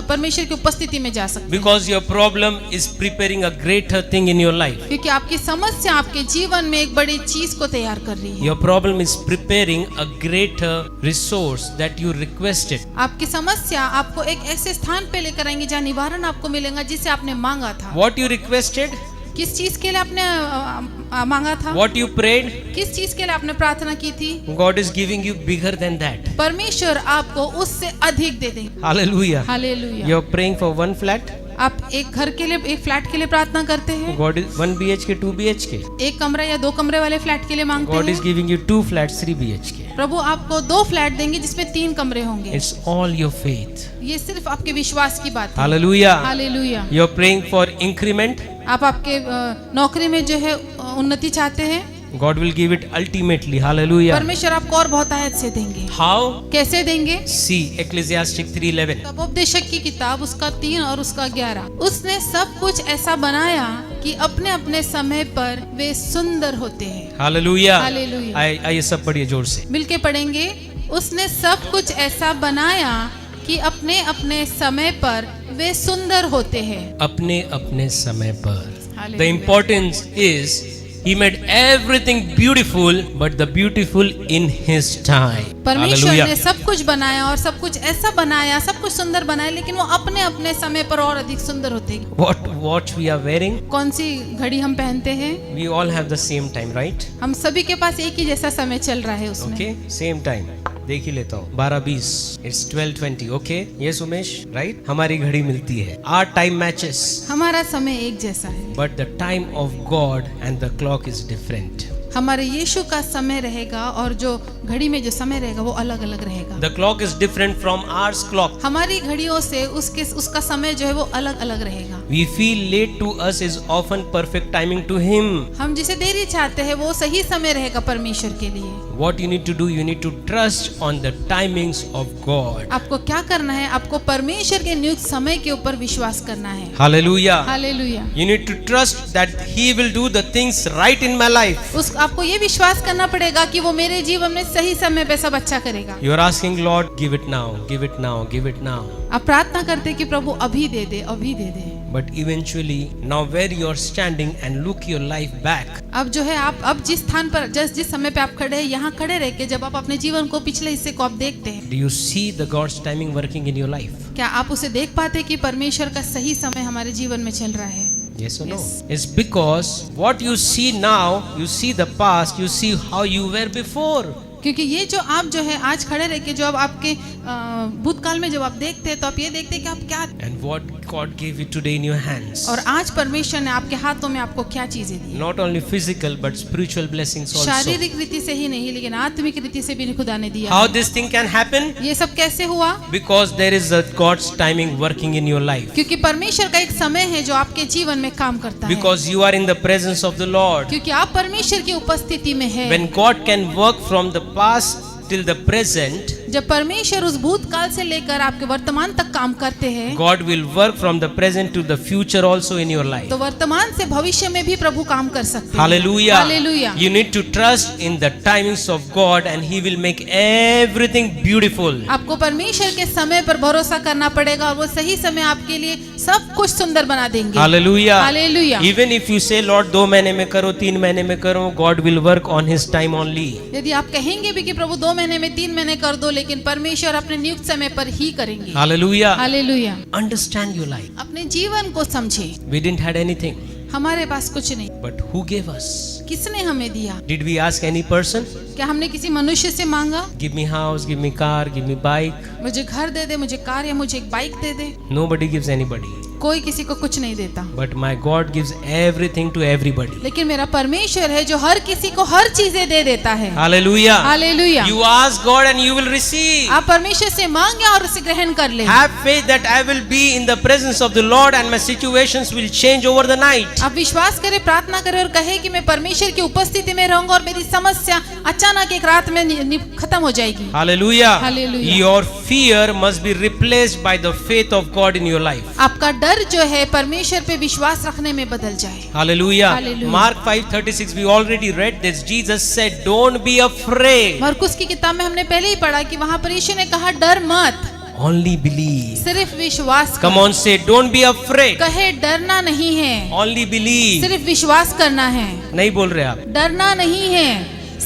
परमेश्वर की उपस्थिति में जा सकते Because your problem is preparing a greater thing in your life. हैं, क्योंकि आपकी समस्या आपके जीवन में एक बड़ी चीज को तैयार कर रही है। Your problem is preparing a greater resource that you requested. आपकी समस्या आपको एक ऐसे स्थान पे लेकर आएंगे जहाँ निवारण आपको मिलेगा जिसे आपने मांगा था। What you requested, किस चीज के लिए आपने मांगा था? what you prayed, किस चीज के लिए आपने प्रार्थना की थी? God is giving you bigger than that. परमेश्वर आपको उससे अधिक दे देंगे। Hallelujah. Hallelujah. You're praying for one flat, आप एक घर के लिए, एक फ्लैट के लिए प्रार्थना करते हैं, God is 1 BHK, 2 BHK. एक कमरा या 2 कमरे वाले फ्लैट के लिए मांगते God is हैं। giving you 2 flats, 3 BHK. प्रभु आपको 2 फ्लैट देंगे जिसमें 3 कमरे होंगे। It's all your faith. ये सिर्फ आपके विश्वास की बात है। Hallelujah. Hallelujah. You're praying for increment, आप आपके नौकरी में जो है उन्नति चाहते हैं, God will give it ultimately. Hallelujah. परमेश्वर आपको और बहुत आयत से देंगे। How? कैसे देंगे? See Ecclesiastic 3:11. तपोपदेशक की किताब उसका 3 और उसका 11। उसने सब कुछ ऐसा बनाया कि अपने अपने समय पर वे सुंदर होते हैं। Hallelujah. Hallelujah. आइए सब पढ़िए जोर से. मिलके पढ़ेंगे। उसने सब कुछ ऐसा बनाया कि अपने अपने समय पर वे सुंदर होते हैं। अपने अपने समय पर. Hallelujah. The importance is He made everything beautiful, but the beautiful in His time. परमेश्वर Hallelujah. ने सब कुछ बनाया और सब कुछ ऐसा बनाया, सब कुछ सुंदर बनाया, लेकिन वो अपने अपने समय पर और अधिक सुंदर होते हैं। What watch we are wearing? कौन सी घड़ी हम पहनते हैं? We all have the same time, right? हम सभी के पास एक ही जैसा समय चल रहा है उसमें। Okay, same time. देख ही लेता हूँ. 12:20. It's 12:20. Okay? Yes, Umesh, right? हमारी घड़ी मिलती है. Our time matches, हमारा समय एक जैसा है, but the time of God and the clock is different. हमारे यीशु का समय रहेगा और जो घड़ी में जो समय रहेगा वो अलग अलग रहेगा। The clock is different from our clock. हमारी घड़ियों से उसका समय जो है वो अलग अलग रहेगा। We feel late to us is often perfect timing to Him. हम जिसे देरी चाहते हैं वो सही समय रहेगा परमेश्वर के लिए। what you need to do, you need to trust on the timings of God. आपको क्या करना है? आपको परमेश्वर के नियुक्त समय के ऊपर विश्वास करना है। Hallelujah. Hallelujah. You need to trust that He will do the things right in my life. आपको ये विश्वास करना पड़ेगा कि वो मेरे जीवन में सही समय पे सब अच्छा करेगा। You are asking Lord, give it now, give it now, give it now. आप प्रार्थना करते कि प्रभु अभी दे दे, अभी दे दे। But eventually, now where you are standing and look your life back, अब जो है आप अब जिस स्थान पर जिस समय पे आप खड़े हैं, यहाँ खड़े रह के जब आप अपने जीवन को पिछले हिस्से को आप देखते हैं, do you see the God's timing working in your life? क्या आप उसे देख पाते कि परमेश्वर का सही समय हमारे जीवन में चल रहा है? Yes or no? Yes. It's because what you see now, you see the past, you see how you were before. क्योंकि ये जो आप जो है आज खड़े रह के जो अब आपके भूतकाल में जब आप देखते हैं तो आप ये देखते हैं कि आप क्या, And what God gave you today in your hands. और आज परमेश्वर ने आपके हाथों में आपको क्या चीजें दी। Not only physical but spiritual blessings also. शारीरिक रीति से ही नहीं लेकिन आत्मिक रीति से भी खुदा ने दिया। How this thing can happen? ये सब कैसे हुआ? Because there is a God's timing working in your life. क्योंकि परमेश्वर का एक समय है जो आपके जीवन में काम करता है। Because you are in the presence of the Lord. क्योंकि आप परमेश्वर की उपस्थिति में है। When God can work from the past till the present, जब परमेश्वर उस भूतकाल से लेकर आपके वर्तमान तक काम करते हैं, God will work from the present to the future also in your life. तो वर्तमान से भविष्य में भी प्रभु काम कर सकते हैं। Hallelujah. Hallelujah. You need to trust in the timings of God and He will make everything beautiful. आपको परमेश्वर के समय पर भरोसा करना पड़ेगा और वो सही समय आपके लिए सब कुछ सुंदर बना देंगे। Hallelujah. Hallelujah. Even if you say Lord 2 महीने में करो, 3 महीने में करो, God will work on His time only. यदि आप कहेंगे भी कि प्रभु 2 महीने में 3 महीने कर दो, लेकिन परमेश्वर अपने नियुक्त समय पर ही करेंगे। Hallelujah. Hallelujah. Understand your life. अपने जीवन को समझे। We didn't had anything, हमारे पास कुछ नहीं, but who gave us? किसने हमें दिया? Did we ask any person? क्या हमने किसी मनुष्य से मांगा? Give me house, give me car, give me bike. मुझे घर दे दे, मुझे कार या मुझे एक बाइक दे दे। Nobody gives anybody. कोई किसी को कुछ नहीं देता, But my God gives everything to everybody. लेकिन मेरा परमेश्वर है जो हर किसी को हर चीजें दे देता है। Hallelujah. Hallelujah. You ask God and you will receive. आप परमेश्वर से मांगे और उसे ग्रहण कर ले। Have faith that I will be in the presence of the Lord and my situations will change over the night. आप विश्वास करें, प्रार्थना करें और कहे कि मैं परमेश्वर की उपस्थिति में रहूंगा और मेरी समस्या अचानक एक रात में खत्म हो जाएगी। Hallelujah. Hallelujah. Your fear must be replaced by the faith of God in your life. आपका डर जो है परमेश्वर पे विश्वास रखने में बदल जाए। Hallelujah. Hallelujah. Mark 5:36 we already read this. Jesus said, "Don't be afraid. मरकुस की किताब में हमने पहले ही पढ़ा कि वहाँ पर यीशु ने कहा डर मत, Only believe." सिर्फ विश्वास Come on, say, "Don't be afraid. कहे डरना नहीं है, Only believe." सिर्फ विश्वास करना है। नहीं बोल रहे आप, डरना नहीं है,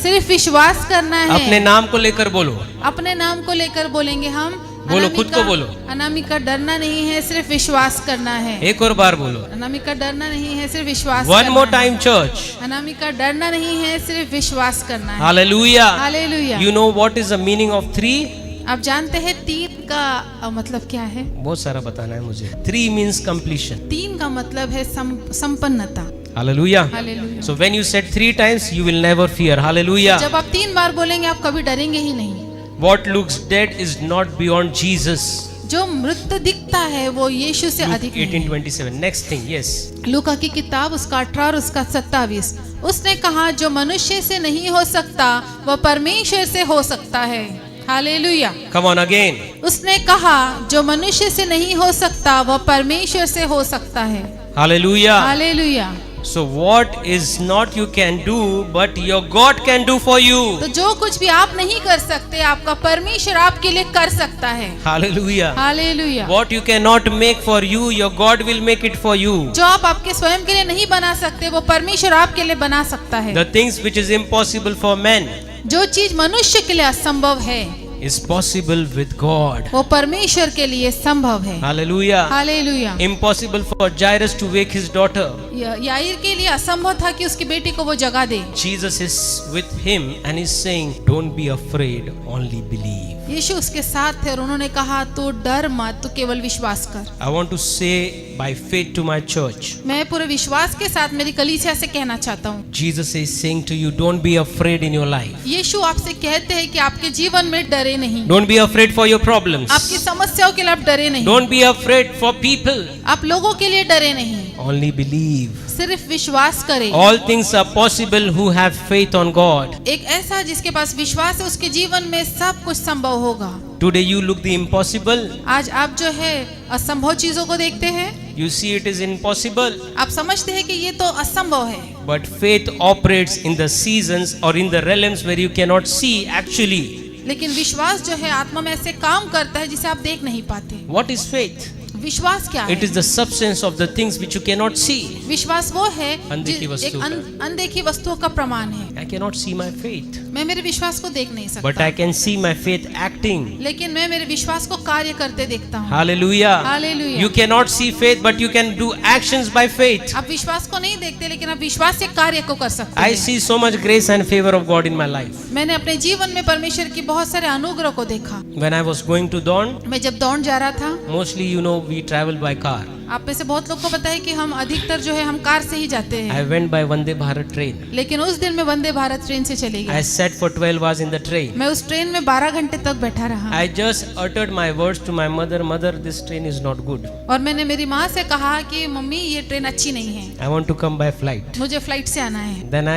सिर्फ विश्वास करना है। अपने नाम को लेकर बोलो। अपने नाम को लेकर बोलेंगे हम। बोलो, खुद को बोलो। अनामिका डरना नहीं है, सिर्फ विश्वास करना है। एक और बार बोलो। अनामिका डरना नहीं है, सिर्फ विश्वास One करना more है। time, church. अनामिका डरना नहीं है, सिर्फ विश्वास करना है। Hallelujah. Hallelujah. You know what is the meaning of 3? आप जानते हैं 3 का मतलब क्या है? बहुत सारा बताना है मुझे। 3 means completion. 3 का मतलब है संपन्नता। Hallelujah. Hallelujah. So when you said 3 times, you will never fear. Hallelujah. जब आप 3 बार बोलेंगे आप कभी डरेंगे ही नहीं। What looks dead is not beyond Jesus. जो मृत दिखता है वो यीशु से Luke अधिक नहीं। 18:27. Next thing, yes. लूका की किताब उसका 18 और उसका 27। उसने कहा जो मनुष्य से नहीं हो सकता वह परमेश्वर से हो सकता है। हालेलुया। Come on again. उसने कहा जो मनुष्य से नहीं हो सकता वह परमेश्वर से हो सकता है। Hallelujah. Hallelujah. So what is not you can do, but your God can do for you. तो जो कुछ भी आप नहीं कर सकते आपका परमेश्वर आपके लिए कर सकता है। Hallelujah. Hallelujah. What you cannot make for you, your God will make it for you. जो आप आपके स्वयं के लिए नहीं बना सकते वो परमेश्वर आपके लिए बना सकता है। The things which is impossible for men जो चीज मनुष्य के लिए असंभव है is possible with God. वो परमेश्वर के लिए संभव है। Hallelujah. Hallelujah. Impossible for Jairus to wake his daughter. याईर के लिए असंभव था कि उसकी बेटी को वो जगा दे। Jesus is with him and is saying, "Don't be afraid, only believe." यीशु उसके साथ थे और उन्होंने कहा तू डर मत, तू केवल विश्वास कर। I want to say by faith to my church. मैं पूरे विश्वास के साथ मेरी कलीसिया से कहना चाहता हूँ, Jesus is saying to you, don't be afraid in your life. यीशु आपसे कहते हैं कि आपके जीवन में डरे नहीं। Don't be afraid for your problems. आपकी समस्याओं के लिए आप डरे नहीं। Don't be afraid for people. आप लोगों के लिए डरे नहीं, Only believe. सिर्फ विश्वास करे। All things are possible who have faith on God. एक ऐसा जिसके पास विश्वास है उसके जीवन में सब कुछ संभव होगा। Today you look the impossible. आज आप जो है असंभव चीजों को देखते हैं, You see it is impossible. आप समझते हैं कि ये तो असंभव है, But faith operates in the seasons or in the realms where you cannot see actually. लेकिन विश्वास जो है आत्मा में ऐसे काम करता है जिसे आप देख नहीं पाते। What is faith? विश्वास क्या है? It is the substance of the things which you cannot see. विश्वास वो है अनदेखी एक वस्तु का। अनदेखी वस्तुओं का प्रमाण है। I cannot see my faith, मैं मेरे विश्वास को देख नहीं but सकता, I can see my faith acting. लेकिन मैं मेरे विश्वास को कार्य करते देखता हूँ। Hallelujah. Hallelujah. You cannot see faith, but you can do actions by faith. आप विश्वास को नहीं देखते लेकिन आप विश्वास से कार्य को कर सकते I हैं। see so much grace and favor of God in my life. मैंने अपने जीवन में परमेश्वर की बहुत सारे अनुग्रह को देखा। When I was going to Dawn, मैं जब दौड़ जा रहा था, mostly we travel by car. आप में से बहुत लोग को पता है कि हम अधिकतर जो है हम कार से ही जाते हैं, I went by Vande Bharat train. लेकिन उस दिन मैं वंदे भारत ट्रेन से चली I गई। sat for 12 hours in the train. मैं उस ट्रेन में 12 घंटे तक बैठा रहा I just uttered my words to my mother, Mother, this train is not good. और मैंने मेरी माँ से कहा कि मम्मी ये ट्रेन अच्छी नहीं है, I want to come by flight. मुझे फ्लाइट से आना है। Then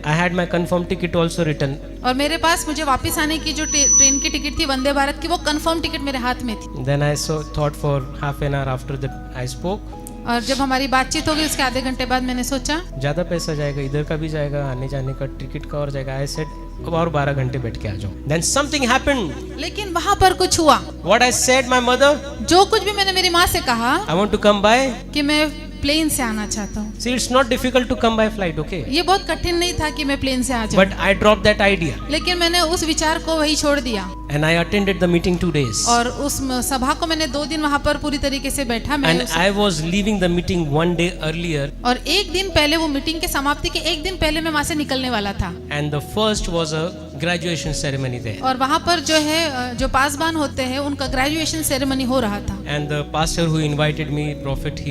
I had my confirmed ticket also written. और मेरे पास मुझे वापस आने की जो ट्रेन की टिकट थी वंदे भारत की, वो कंफर्म टिकट मेरे हाथ में थी। Then I thought for half an hour after that I spoke. और जब हमारी बातचीत हो गई उसके आधे घंटे बाद मैंने सोचा ज़्यादा पैसा जाएगा, इधर का भी जाएगा, आने जाने का टिकट का और जाएगा। I said अब और 12 घंटे बैठ के आ जाओ। Then something happened. लेकिन वहां पर कुछ हुआ। What I said my mother, जो कुछ भी मैंने मेरी माँ से कहा I want to come by. कि मैं प्लेन से आना चाहता हूँ। See, it's not difficult to come by flight, okay? ये बहुत कठिन नहीं था कि मैं प्लेन से आ जाऊँ, But I dropped that idea लेकिन मैंने उस विचार को वही छोड़ दिया। and I attended the meeting 2 days. और उस सभा को मैंने 2 दिन वहाँ पर पूरी तरीके से बैठा। मैं And I was leaving the meeting 1 day earlier. और एक दिन पहले, वो मीटिंग के समाप्ति के एक दिन पहले मैं वहाँ से निकलने वाला था। And the first was a graduation ceremony there. और वहाँ पर जो है जो पासबान होते हैं उनका ग्रेजुएशन सेरेमनी हो रहा था। And the pastor who invited me, prophet,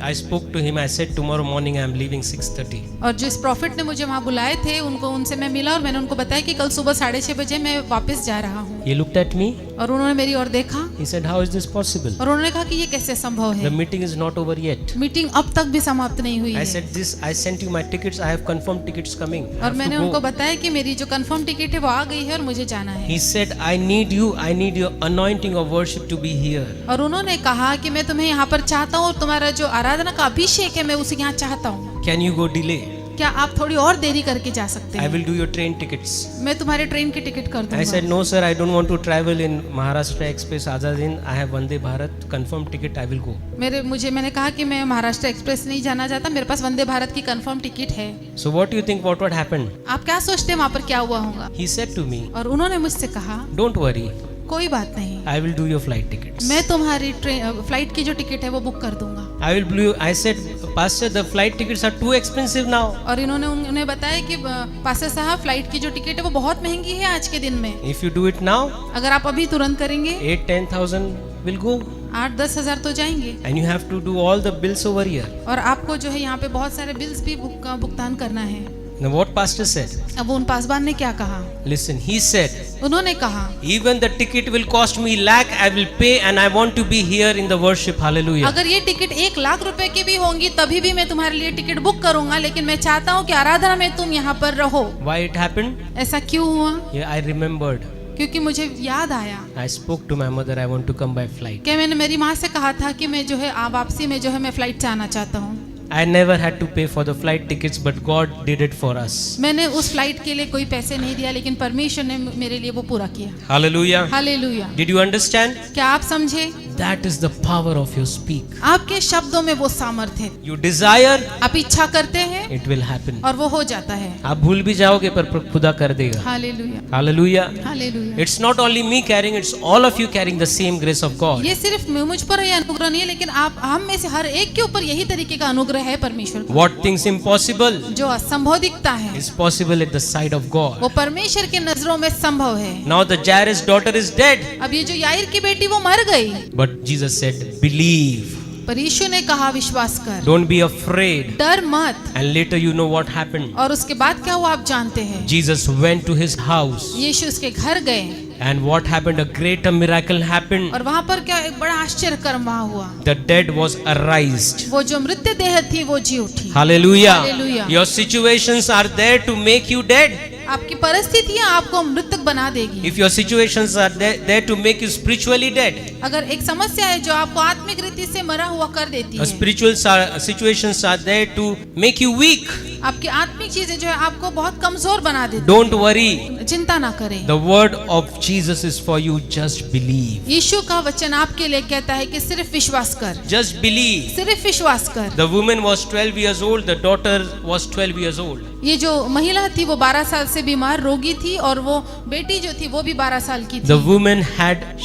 I spoke to him. I said tomorrow morning I am leaving 6:30. और जिस प्रॉफिट ने मुझे वहाँ बुलाए थे उनसे मैं मिला और मैंने उनको बताया कि कल सुबह 6:30 बजे मैं वापस जा रहा हूँ। He looked at me. और उन्होंने मेरी ओर देखा He said, "How is this possible? और उन्होंने कहा कि ये कैसे संभव The है, meeting is not over yet." Meeting अब तक भी समाप्त नहीं हुई I है। said, "This I sent you my tickets. I have confirmed tickets coming. I और have मैंने to उनको go." बताया कि मेरी जो कंफर्म टिकट है वो आ गई है और मुझे जाना है। He said, "I need you. I need your anointing of worship to be here." और उन्होंने कहा कि मैं तुम्हें यहाँ पर चाहता हूँ और तुम्हारा जो आराधना का अभिषेक है मैं उसे यहाँ चाहता हूँ। Can you go delay? क्या आप थोड़ी और देरी करके जा सकते I हैं? will do your train tickets. मैं तुम्हारे ट्रेन की टिकट कर I said, दूंगा। "No, sir. I don't want to travel in Maharashtra Express Azadin. I have Vande Bharat confirmed ticket. I will go." मैंने कहा कि मैं महाराष्ट्र एक्सप्रेस नहीं जाना चाहता, मेरे पास वंदे भारत की कंफर्म टिकट है। So what do you think? What happened? आप क्या सोचते हैं वहाँ पर क्या हुआ होगा? He said to me, और उन्होंने मुझसे कहा "Don't worry. कोई बात नहीं, I will do your flight tickets." मैं तुम्हारी फ्लाइट की जो टिकट है वो बुक कर दूंगा। I will do. I said, "Pastor, the flight tickets are too expensive now. और इन्होंने उन्हें बताया कि पास्टर साहब फ्लाइट की जो टिकट है वो बहुत महंगी है आज के दिन में, If you do it now, अगर आप अभी तुरंत करेंगे 8-10,000 will go, 8-10 हजार तो जाएंगे and you have to do all the bills over here." और आपको जो है यहाँ पे बहुत सारे बिल्स भी भुगतान करना है। Now what pastor said? अब उन पासबान ने क्या कहा? Listen, he said, उन्होंने कहा "Even the ticket will cost me lakh, I will pay, and I want to be here in the worship." Hallelujah. अगर ये टिकट 1 लाख रुपए की भी होंगी तभी भी मैं तुम्हारे लिए टिकट बुक करूंगा, लेकिन मैं चाहता हूँ कि आराधना में तुम यहाँ पर रहो। Why it happened? ऐसा क्यों हुआ? Yeah, I remembered. क्योंकि मुझे याद आया I spoke to my mother. I want to come by flight. कि मैंने मेरी माँ से कहा था कि मैं जो है वापसी में जो है मैं फ्लाइट से आना चाहता हूँ। I never had to pay for the flight tickets, but God did it for us. मैंने उस फ्लाइट के लिए कोई पैसे नहीं दिया, लेकिन परमेश्वर ने मेरे लिए वो पूरा किया। Hallelujah. Hallelujah. Did you understand? क्या आप समझे? That is the power of your speak. आपके शब्दों में वो सामर्थ्य है। You desire, आप इच्छा करते हैं it will happen. और वो हो जाता है। आप भूल भी जाओगे पर खुदा कर देगा। Hallelujah. Hallelujah. Hallelujah. It's not only me carrying, it's all of you carrying the same grace of God. ये सिर्फ मुझ पर ये अनुग्रह नहीं है, लेकिन आप हम में से हर एक के ऊपर यही तरीके का अनुग्रह है परमेश्वर का। What things impossible जो असंभव दिखता है is possible at the sight of God. वो परमेश्वर के नजरों में संभव है। Now the Jairus daughter is dead, अब ये जो याईर की बेटी वो मर गई, but Jesus said, "Believe. पर यीशु ने कहा विश्वास कर, Don't be afraid." डर मत। And later you know what happened. और उसके बाद क्या हुआ आप जानते हैं। Jesus went to his house. यीशु उसके घर गए And what happened? A greater miracle happened. और वहाँ पर क्या एक बड़ा आश्चर्य कर्म वहाँ हुआ। The dead was arised. वो जो मृत्यु देह थी वो जी उठी। Hallelujah. Hallelujah. Your situations are there to make you dead. आपकी परिस्थितियाँ आपको मृतक बना देगी। If your situations are there to make you spiritually dead. अगर एक समस्या है जो आपको आत्मिक रीति से मरा हुआ कर देती है, Spiritual situations are there to make you weak. आपकी आत्मिक चीजें जो है आपको बहुत कमजोर बना देती Don't worry. है। चिंता ना करें। The word of Jesus is for you. Just believe. यीशु का वचन आपके लिए कहता है कि सिर्फ विश्वास कर, Just believe. सिर्फ विश्वास कर। The woman was 12 years old. The daughter was 12 years old. ये जो महिला थी वो 12 साल से बीमार रोगी थी और वो बेटी जो थी वो भी 12 साल की The थी। woman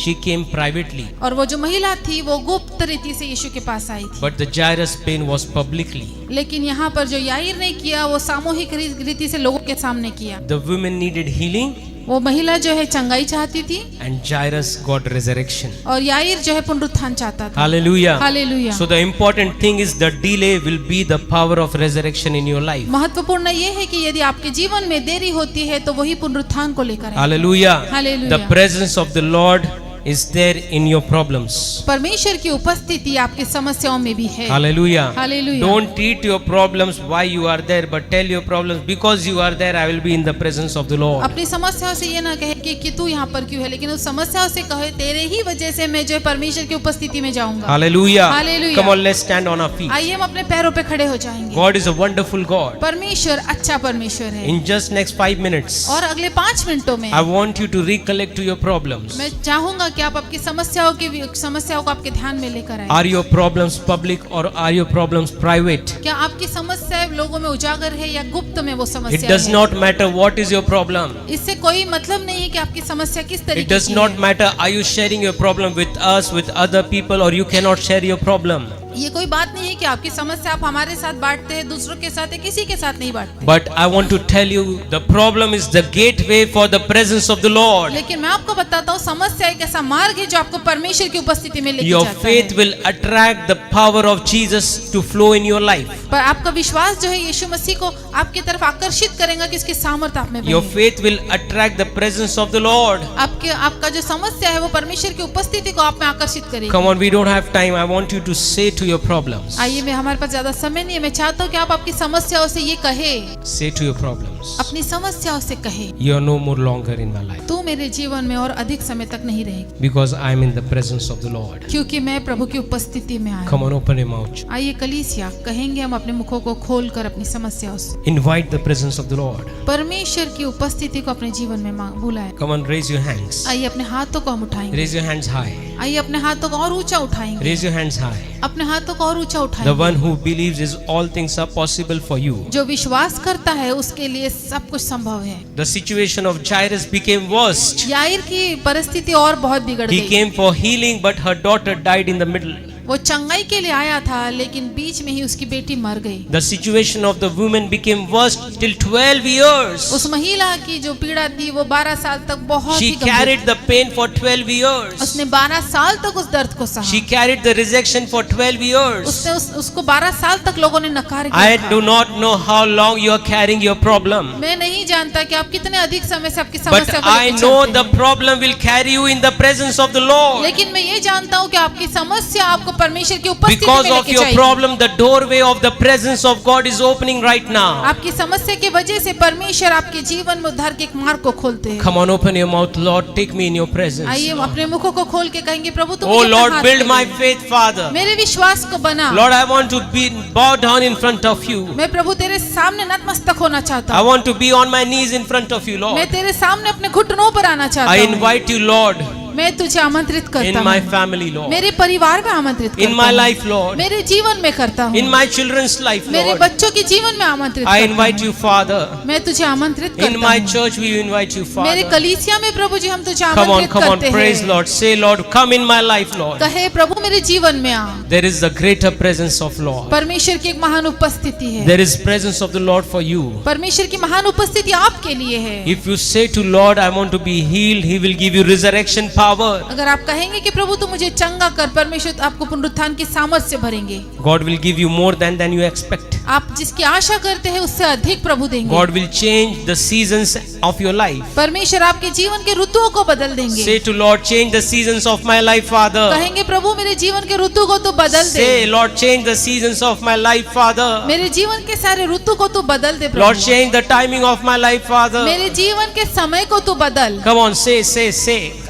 she came privately. और वो जो महिला थी वो गुप्त रीति से यीशु के पास आई थी। But the Jairus pain was publicly. लेकिन यहाँ पर जो याईर ने किया वो सामूहिक रीति से लोगों के सामने किया। The woman needed healing. वो महिला जो है चंगाई चाहती थी And Jairus got resurrection. और याईर जो है पुनरुत्थान चाहता था। Hallelujah. Hallelujah. So the important thing is the delay will be the power of resurrection in your life. महत्वपूर्ण ये है कि यदि आपके जीवन में देरी होती है तो वही पुनरुत्थान को लेकर है। Hallelujah. Hallelujah. The presence of the Lord is there in your problems. परमेश्वर की उपस्थिति आपकी समस्याओं में भी है। Hallelujah. Hallelujah. Don't treat your problems why you are there, but tell your problems because you are there. I will be in the presence of the Lord. अपनी समस्याओं से ये ना कहे कि तू यहाँ पर क्यों है, लेकिन उस समस्याओं से कहे तेरे ही वजह से मैं जो है परमेश्वर की उपस्थिति में जाऊंगा। Hallelujah. Hallelujah. Come on, let's stand on our feet. आइए हम अपने पैरों पे खड़े हो जाएंगे। God is a wonderful God. परमेश्वर अच्छा परमेश्वर है। In just next 5 minutes, और अगले 5 मिनटों में I want you to recollect to your problems. मैं चाहूंगा कि आप आपकी समस्याओं को आपके ध्यान में लेकर आए। Are your problems public or are your problems private? क्या आपकी समस्या लोगों में उजागर है या गुप्त में वो It समस्या does है? not matter what is your problem. इससे कोई मतलब नहीं है कि आपकी समस्या किस It तरीके does की not है। matter are you sharing your problem with us, with other people, or you cannot share your problem. ये कोई बात नहीं है कि आपकी समस्या आप हमारे साथ बांटते हैं, दूसरों के साथ है, किसी के साथ नहीं बांटते। But I want to tell you, the problem is the gateway for the presence of the Lord. लेकिन मैं आपको बताता हूँ समस्या एक ऐसा मार्ग है जो आपको परमेश्वर की उपस्थिति में लेके Your जाता faith है। will attract the power of Jesus to flow in your life. पर आपका विश्वास जो है यीशु मसीह को आपकी तरफ आकर्षित करेगा कि इसकी सामर्थ्य आप में Your बनेगी। faith will attract the presence of the Lord. आपका जो समस्या है वो परमेश्वर की उपस्थिति को आप में आकर्षित करेगी। Come on, we don't have time. I want you to say to your problems. आइए, मैं हमारे पास ज्यादा समय नहीं है, मैं चाहता हूँ कि आप आपकी समस्याओं से ये कहे, Say to your problems. अपनी समस्याओं से कहे, You are no more longer in my life तू मेरे जीवन में और अधिक समय तक नहीं रहेगी, because I am in the presence of the Lord. क्योंकि मैं प्रभु की उपस्थिति में आया Come हूँ। on, open your mouth. आइए कलीसिया कहेंगे हम अपने मुखों को खोलकर अपनी समस्याओं से Invite the presence of the Lord. परमेश्वर की उपस्थिति को अपने जीवन में बुलाए। Come on, raise your hands. आइए अपने हाथों को हम उठाएंगे, Raise your hands high. आइए अपने हाथों को और ऊंचा उठाएंगे, Raise your hands high. अपने हाथों को और ऊंचा The उठाएंगे। one who believes is all things are possible for you. जो विश्वास करता है उसके लिए सब कुछ संभव है। The situation of Jairus became worse. याईर की परिस्थिति और बहुत बिगड़ He गई। came for healing, but her daughter died in the middle. वो चंगाई के लिए आया था लेकिन बीच में ही उसकी बेटी मर गई। The situation of the woman became worse till 12 years. उस महिला की जो पीड़ा थी वो 12 साल तक बहुत ही She गंभीर carried the pain for 12 years. उसने 12 साल तक उस दर्द को सहा। She carried the rejection for 12 years. उसने उसको 12 साल तक लोगों ने नकार I किया do था। not know how long you are carrying your problem. मैं नहीं जानता कि आप कितने अधिक समय से आपकी But समस्या को I लेकर know चलते the हैं। problem will carry you in the presence of the Lord. लेकिन मैं ये जानता हूँ कि आपकी समस्या आपको परमेश्वर की उपस्थिति Because में of लेके your जाएगी। problem, the doorway of the presence of God is opening right now. आपकी समस्या की वजह से परमेश्वर आपके जीवन में उद्धार के एक मार्ग को खोलते हैं। Come on, open your mouth, Lord. Take me in your presence. आइए हम अपने मुखों को खोल के कहेंगे प्रभु तुम Oh मुझे अपना Lord, हाथ build में my दे। faith, Father. मेरे विश्वास को बना। Lord, I want to be bow down in front of you. मैं प्रभु तेरे सामने नतमस्तक होना चाहता I हूँ। want to be on my knees in front of you, मैं Lord. तेरे सामने अपने घुटनों पर आना I चाहता हूँ। invite you, Lord, मैं तुझे आमंत्रित in करता my हूँ, family, Lord. मेरे परिवार में आमंत्रित In करता my हूँ, life, Lord. मेरे जीवन में करता हूँ, In my children's life, मेरे Lord. बच्चों के जीवन में आमंत्रित I करता invite हूँ। you, Father. मैं तुझे आमंत्रित In करता my हूँ। church, we invite you, मेरे Father. कलीसिया में प्रभु जी हम तुझे Come on, आमंत्रित come on, करते praise हैं। Lord. Say, Lord, come in my life, Lord. कहे प्रभु मेरे जीवन में आ। There is the greater presence of Lord. परमेश्वर की एक महान उपस्थिति है। There is presence of the Lord for you. परमेश्वर की महान उपस्थिति आपके लिए है। If you say to Lord, I want to be healed, He will give you resurrection power. अगर आप कहेंगे कि प्रभु तू मुझे चंगा कर, परमेश्वर आपको पुनरुत्थान की सामर्थ से भरेंगे। God will give you more than you expect. आप जिसकी आशा करते हैं उससे अधिक प्रभु देंगे। God will change the seasons of your life. परमेश्वर आपके जीवन के ऋतुओं को बदल देंगे। Say to Lord, change the seasons of my life, Father. कहेंगे प्रभु मेरे जीवन के ऋतु को तू बदल दे। Say, Lord, change the seasons of my life, Father. मेरे जीवन के सारे ऋतु को तू बदल दे Lord, Prabhu. change the timing of my life, Father. मेरे जीवन के समय को तू बदल। Come on, say.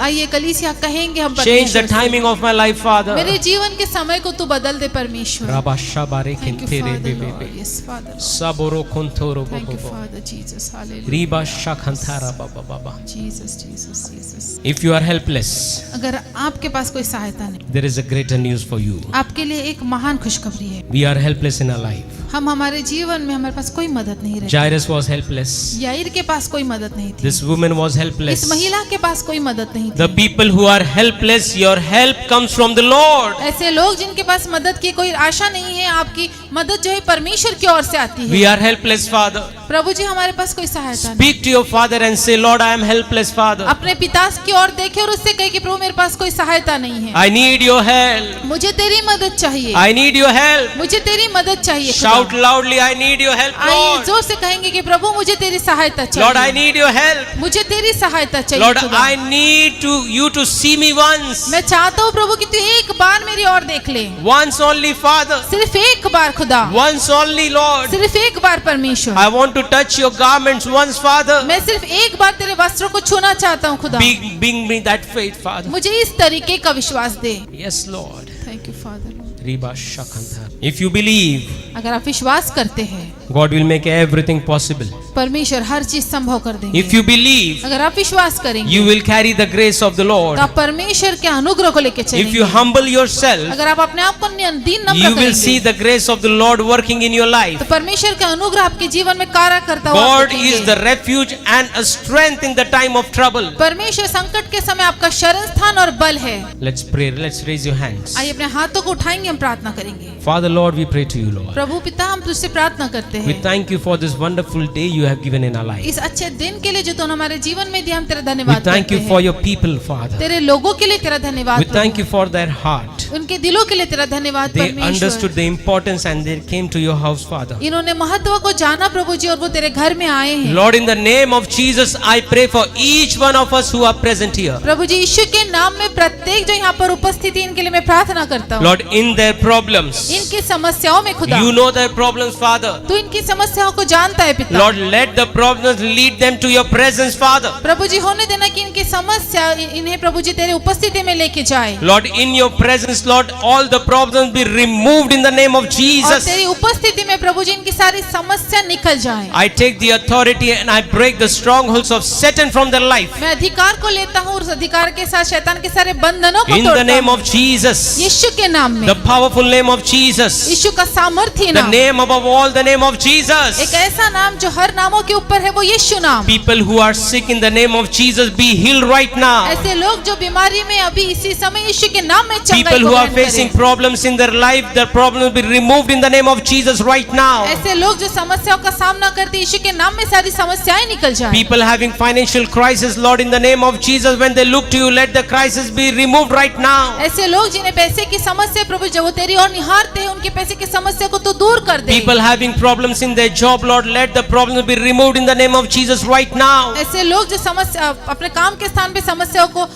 आइए कलीसिया कहेंगे हम Change the परमेश्वर से, timing of my life, Father. मेरे जीवन के समय को तू बदल दे परमेश्वर। Rabashabare Thank you, kentere Father, bebe. Lord. Yes, Father, Lord. Saboro kontoro Thank you, bobo. Father, Jesus. Hallelujah. Riba shakhantara baba baba. Jesus, Jesus, Jesus. If you are helpless, अगर आपके पास कोई सहायता नहीं, there is a greater news for you. आपके लिए एक महान खुशखबरी है। We are helpless in our life. हम हमारे जीवन में हमारे पास कोई मदद नहीं रही। Jairus was helpless. याईर के पास कोई मदद नहीं थी। This woman was helpless. इस महिला के पास कोई मदद नहीं The थी। people who are helpless, your help comes from the Lord. ऐसे लोग जिनके पास मदद की कोई आशा नहीं है, आपकी मदद जो है परमेश्वर की ओर से आती We है। are helpless, Father. प्रभु जी हमारे पास कोई सहायता नहीं। Speak to your Father and say, Lord, I am helpless, Father. अपने पिता की ओर देखे और उससे कहे कि प्रभु मेरे पास कोई सहायता नहीं है। I need your help. मुझे तेरी मदद चाहिए। I need your help. मुझे तेरी मदद चाहिए। Shout खुदा। loudly, I need your help, आइए Lord. जोर से कहेंगे कि प्रभु मुझे तेरी सहायता Lord, I चाहिए। need your help. मुझे तेरी सहायता चाहिए। Lord, खुदा। I need you to see me once. मैं चाहता हूँ प्रभु कि तू एक बार मेरी ओर देख ले। Once only, Father. सिर्फ एक बार खुदा। Once only, Lord. सिर्फ एक बार परमेश्वर। I want to touch your garments once, Father. मैं सिर्फ एक बार तेरे वस्त्रों को छूना चाहता हूँ खुदा। Bring me that faith, Father. मुझे इस तरीके का विश्वास दे। Yes, Lord. Thank you father. Riba Shakantha. If you believe, अगर आप विश्वास करते हैं God will make everything possible. परमेश्वर हर चीज संभव कर देंगे। If you believe, अगर आप विश्वास करेंगे you will carry the grace of the Lord. तो आप परमेश्वर के अनुग्रह को लेकर If you चलेंगे। humble yourself, अगर आप अपने आप को दीन नम्र you will see करेंगे the grace of the Lord working in your life. तो परमेश्वर का अनुग्रह आपके जीवन में कार्य करता हुआ आप God is देखेंगे। the refuge and a strength in the time of trouble. परमेश्वर संकट के समय आपका शरण स्थान और बल है। Let's pray. Let's raise your hands. आइए अपने हाथों को उठाएंगे, हम प्रार्थना करेंगे। Father, Lord, we pray to you, Lord. प्रभु पिता हम तुझसे प्रार्थना करते We हैं thank you for this wonderful day you have given in our life. इस अच्छे दिन के लिए जो तूने हमारे जीवन में दिया, हम तेरा We धन्यवाद thank करते you for हैं। your people, Father. तेरे लोगों के लिए तेरा धन्यवाद We thank you Prabhu. for their heart. उनके दिलों के लिए तेरा धन्यवाद They परमेश्वर। understood the importance and they came to your house, Father. इन्होंने महत्व को जाना प्रभु जी और वो तेरे घर में आए हैं। Lord, in the name of Jesus, I pray for each one of us who are present here. प्रभु जी यीशु के नाम में प्रत्येक जो यहाँ पर उपस्थित है इनके लिए मैं प्रार्थना करता हूँ। Lord, in their problems, इनकी समस्याओं में खुदा you know their problems, Father. तू इनकी समस्याओं को जानता है पिता। Lord, let the problems lead them to your presence, Father. प्रभु जी होने देना कि इनकी समस्या इन्हें प्रभु जी तेरे उपस्थिति में लेके जाए Lord, in your presence, Lord, all the problems be removed in the name of और Jesus. तेरी उपस्थिति में प्रभु जी इनकी सारी समस्या निकल जाए। I take the authority and I break the strongholds of Satan from their life. मैं अधिकार को लेता हूँ और उस अधिकार के साथ शैतान के सारे बंधनों को In the तोड़ता name हूँ of Jesus, यीशु के नाम में। the powerful name of Jesus, यीशु का सामर्थ्य the नाम, name above all, the name of एक Jesus. ऐसा नाम जो हर नामों के ऊपर है, वो यीशु नाम। People who are sick in the name of Jesus be healed right now. ऐसे लोग जो बीमारी में अभी इसी समय यीशु के नाम में चंगाई People को who are ग्रहण facing करें। problems in their life, their problems be removed in the name of Jesus right now. ऐसे लोग जो समस्याओं का सामना करते यीशु के नाम में सारी समस्याएं निकल जाए। People having financial crisis, Lord, in the name of Jesus, when they look to you, let the crisis be removed right now. ऐसे लोग जिन्हें पैसे की समस्या प्रभु जब वो तेरी ओर निहारते हैं उनके पैसे की समस्या को तो दूर कर दे। People having problems in their job, Lord, let the problems be removed in the name of Jesus right now. ऐसे लोग जो समस्या अपने काम के स्थान पे समस्याओं को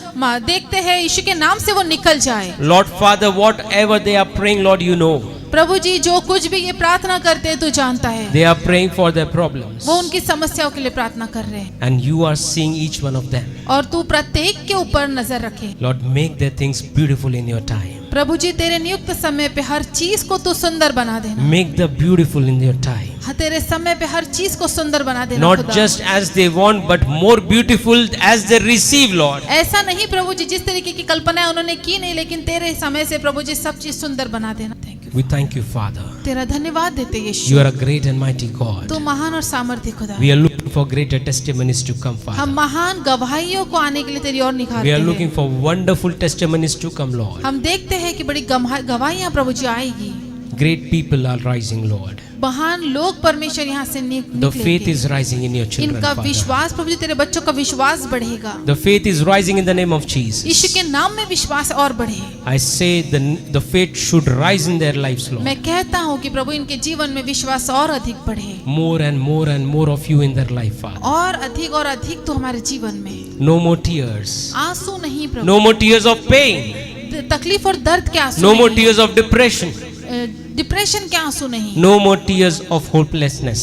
देखते हैं यीशु के नाम से वो निकल जाए। Lord Father, whatever they are praying, Lord, you know. प्रभु जी जो कुछ भी ये प्रार्थना करते हैं तू जानता है। They are praying for their problems. वो उनकी समस्याओं के लिए प्रार्थना कर रहे हैं And you are seeing each one of them. और तू प्रत्येक के ऊपर नजर रखे। Lord, make their things beautiful in your time. प्रभु जी तेरे नियुक्त समय पे हर चीज को तू सुंदर बना देना। Make the beautiful in your time. हाँ, तेरे समय पे हर चीज को सुंदर बना देना Not खुदा। just as they want, but more beautiful as they receive, Lord. ऐसा नहीं प्रभु जी जिस तरीके की कल्पनाएं उन्होंने की नहीं, लेकिन तेरे समय से प्रभु जी सब चीज सुंदर बना देना। Thank you. We thank you, Father. तेरा धन्यवाद देते You Yeshu. are a great and mighty God. तू महान और सामर्थ्य खुदा। We are looking for greater testimonies to come, हम Father. महान गवाहियों को आने के लिए तेरी ओर निखारते We are हैं। looking for wonderful testimonies to come, Lord. हम देखते हैं कि बड़ी गवाहियां प्रभु जी आएगी। Great people are rising, Lord. महान लोग परमेश्वर यहाँ से The faith निकलेंगे। is rising in your children, इनका Father. विश्वास प्रभु जी तेरे बच्चों का विश्वास बढ़ेगा। The faith is rising in the name of Jesus. यीशु के नाम में विश्वास और बढ़े। I say the faith should rise in their lives, Lord. मैं कहता हूँ कि प्रभु इनके जीवन में विश्वास और अधिक बढ़े, More and more and more of you in their life, Father. और अधिक तो हमारे जीवन में। No more tears. आंसू नहीं प्रभु, No more tears of pain. तकलीफ और दर्द के आंसू No more नहीं, tears of depression. डिप्रेशन के आंसू नहीं, No more tears of hopelessness.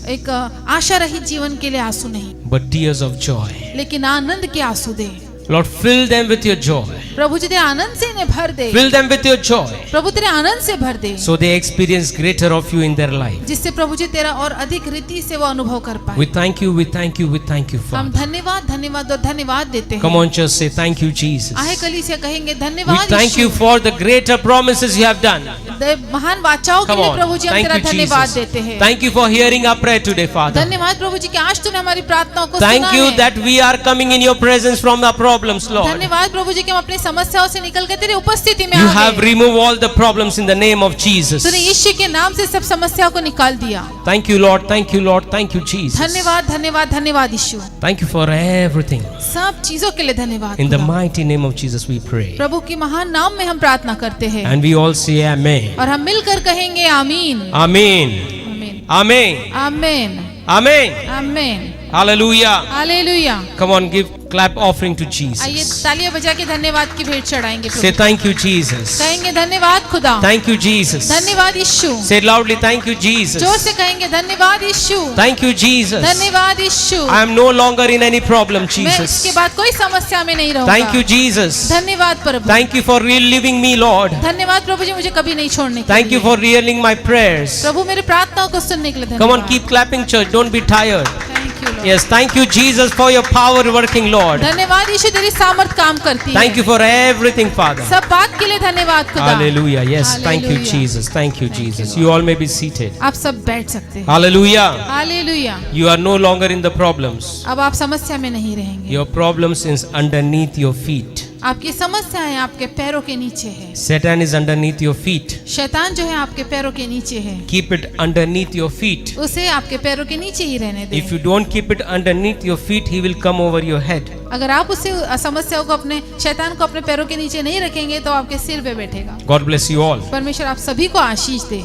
एक आशा रहित जीवन के लिए आंसू नहीं, But tears of joy. लेकिन आनंद के आंसू दे। Lord, fill them with your joy. प्रभु जी तेरे आनंद से इन्हें भर दे, Fill them with your joy. प्रभु तेरे आनंद से भर दे, So they experience greater of you in their life. जिससे प्रभु जी तेरा और अधिक रीति से वो अनुभव कर पाए। We thank you, we thank you, we thank you, हम Father. धन्यवाद और धन्यवाद देते Come हैं। on, just say thank you, Jesus. आहे कलीसिया कहेंगे We धन्यवाद thank you Yeshu. for the greater promises you have done. महान वाचाओं के Come लिए on. प्रभु जी हम Thank तेरा you, धन्यवाद Jesus. देते हैं। Thank you for hearing our prayer today, Father. धन्यवाद प्रभु जी कि आज तूने हमारी प्रार्थनाओं को Thank सुना you है। that we are coming in your presence from our problems, Lord. धन्यवाद प्रभु जी कि हम अपनी समस्याओं से निकल के तेरी उपस्थिति में You आ have गए। removed all the problems in the name of Jesus. तूने यीशु के नाम से सब समस्याओं को निकाल दिया। Thank you, Lord. Thank you, Lord. Thank you, Jesus. धन्यवाद यीशु। Thank you for everything. सब चीजों के लिए धन्यवाद। In the खुदा। mighty name of Jesus we pray. प्रभु के महान नाम में हम प्रार्थना करते हैं And we all say amen. और हम मिलकर कहेंगे आमीन। Amen. आमीन Amen. आमीन Amen. आमीन। Hallelujah. Hallelujah. Come on, give clap offering to आइए Jesus. तालियां बजा के धन्यवाद की भेंट चढ़ाएंगे Say Prabhu. thank you, Jesus. कहेंगे धन्यवाद खुदा। Thank you, Jesus. धन्यवाद यीशु। Say loudly, thank you, Jesus. जोर से कहेंगे धन्यवाद यीशु। Thank you, Jesus. धन्यवाद यीशु। I am no longer in any problem, मैं इसके Jesus. बाद कोई समस्या में नहीं रहूंगा। Thank you, Jesus. धन्यवाद प्रभु। Thank you for reliving me, Lord. धन्यवाद प्रभु जी मुझे कभी नहीं छोड़ने के Thank you लिए। for hearing my prayers. प्रभु मेरी प्रार्थनाओं को सुनने के लिए Come on, धन्यवाद। keep clapping, church. Don't be tired. Thank you, Lord। Yes, thank you, Jesus, for your power working, Lord. धन्यवाद यीशु तेरी सामर्थ काम करती Thank you है। for everything, Father. सब बात के लिए धन्यवाद खुदा। Hallelujah. Yes, thank you, Hallelujah. Jesus. Thank you, Thank you, Jesus. Lord. You all may be seated. आप सब बैठ सकते हैं। Hallelujah. Hallelujah. You are no longer in the problems. अब आप समस्या में नहीं रहेंगे। Your problems is underneath your feet. आपकी समस्याएं आपके पैरों के नीचे है। Satan is underneath your feet. शैतान जो है आपके पैरों के नीचे है, Keep it underneath your feet. उसे आपके पैरों के नीचे ही रहने दें। If you don't keep it underneath your feet, he will come over your head. अगर आप उसे समस्याओं को अपने शैतान को अपने पैरों के नीचे नहीं रखेंगे तो आपके सिर पे बैठेगा। God bless you all. परमेश्वर आप सभी को आशीष दे।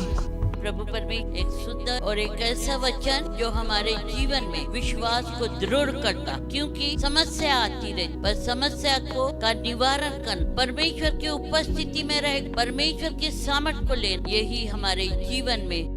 प्रभु परमेश्वर एक सुंदर और एक ऐसा वचन जो हमारे जीवन में विश्वास को दृढ़ करता, क्योंकि समस्या आती रही पर समस्या को का निवारण कर परमेश्वर की उपस्थिति में रह परमेश्वर की सामर्थ को ले, यही हमारे जीवन में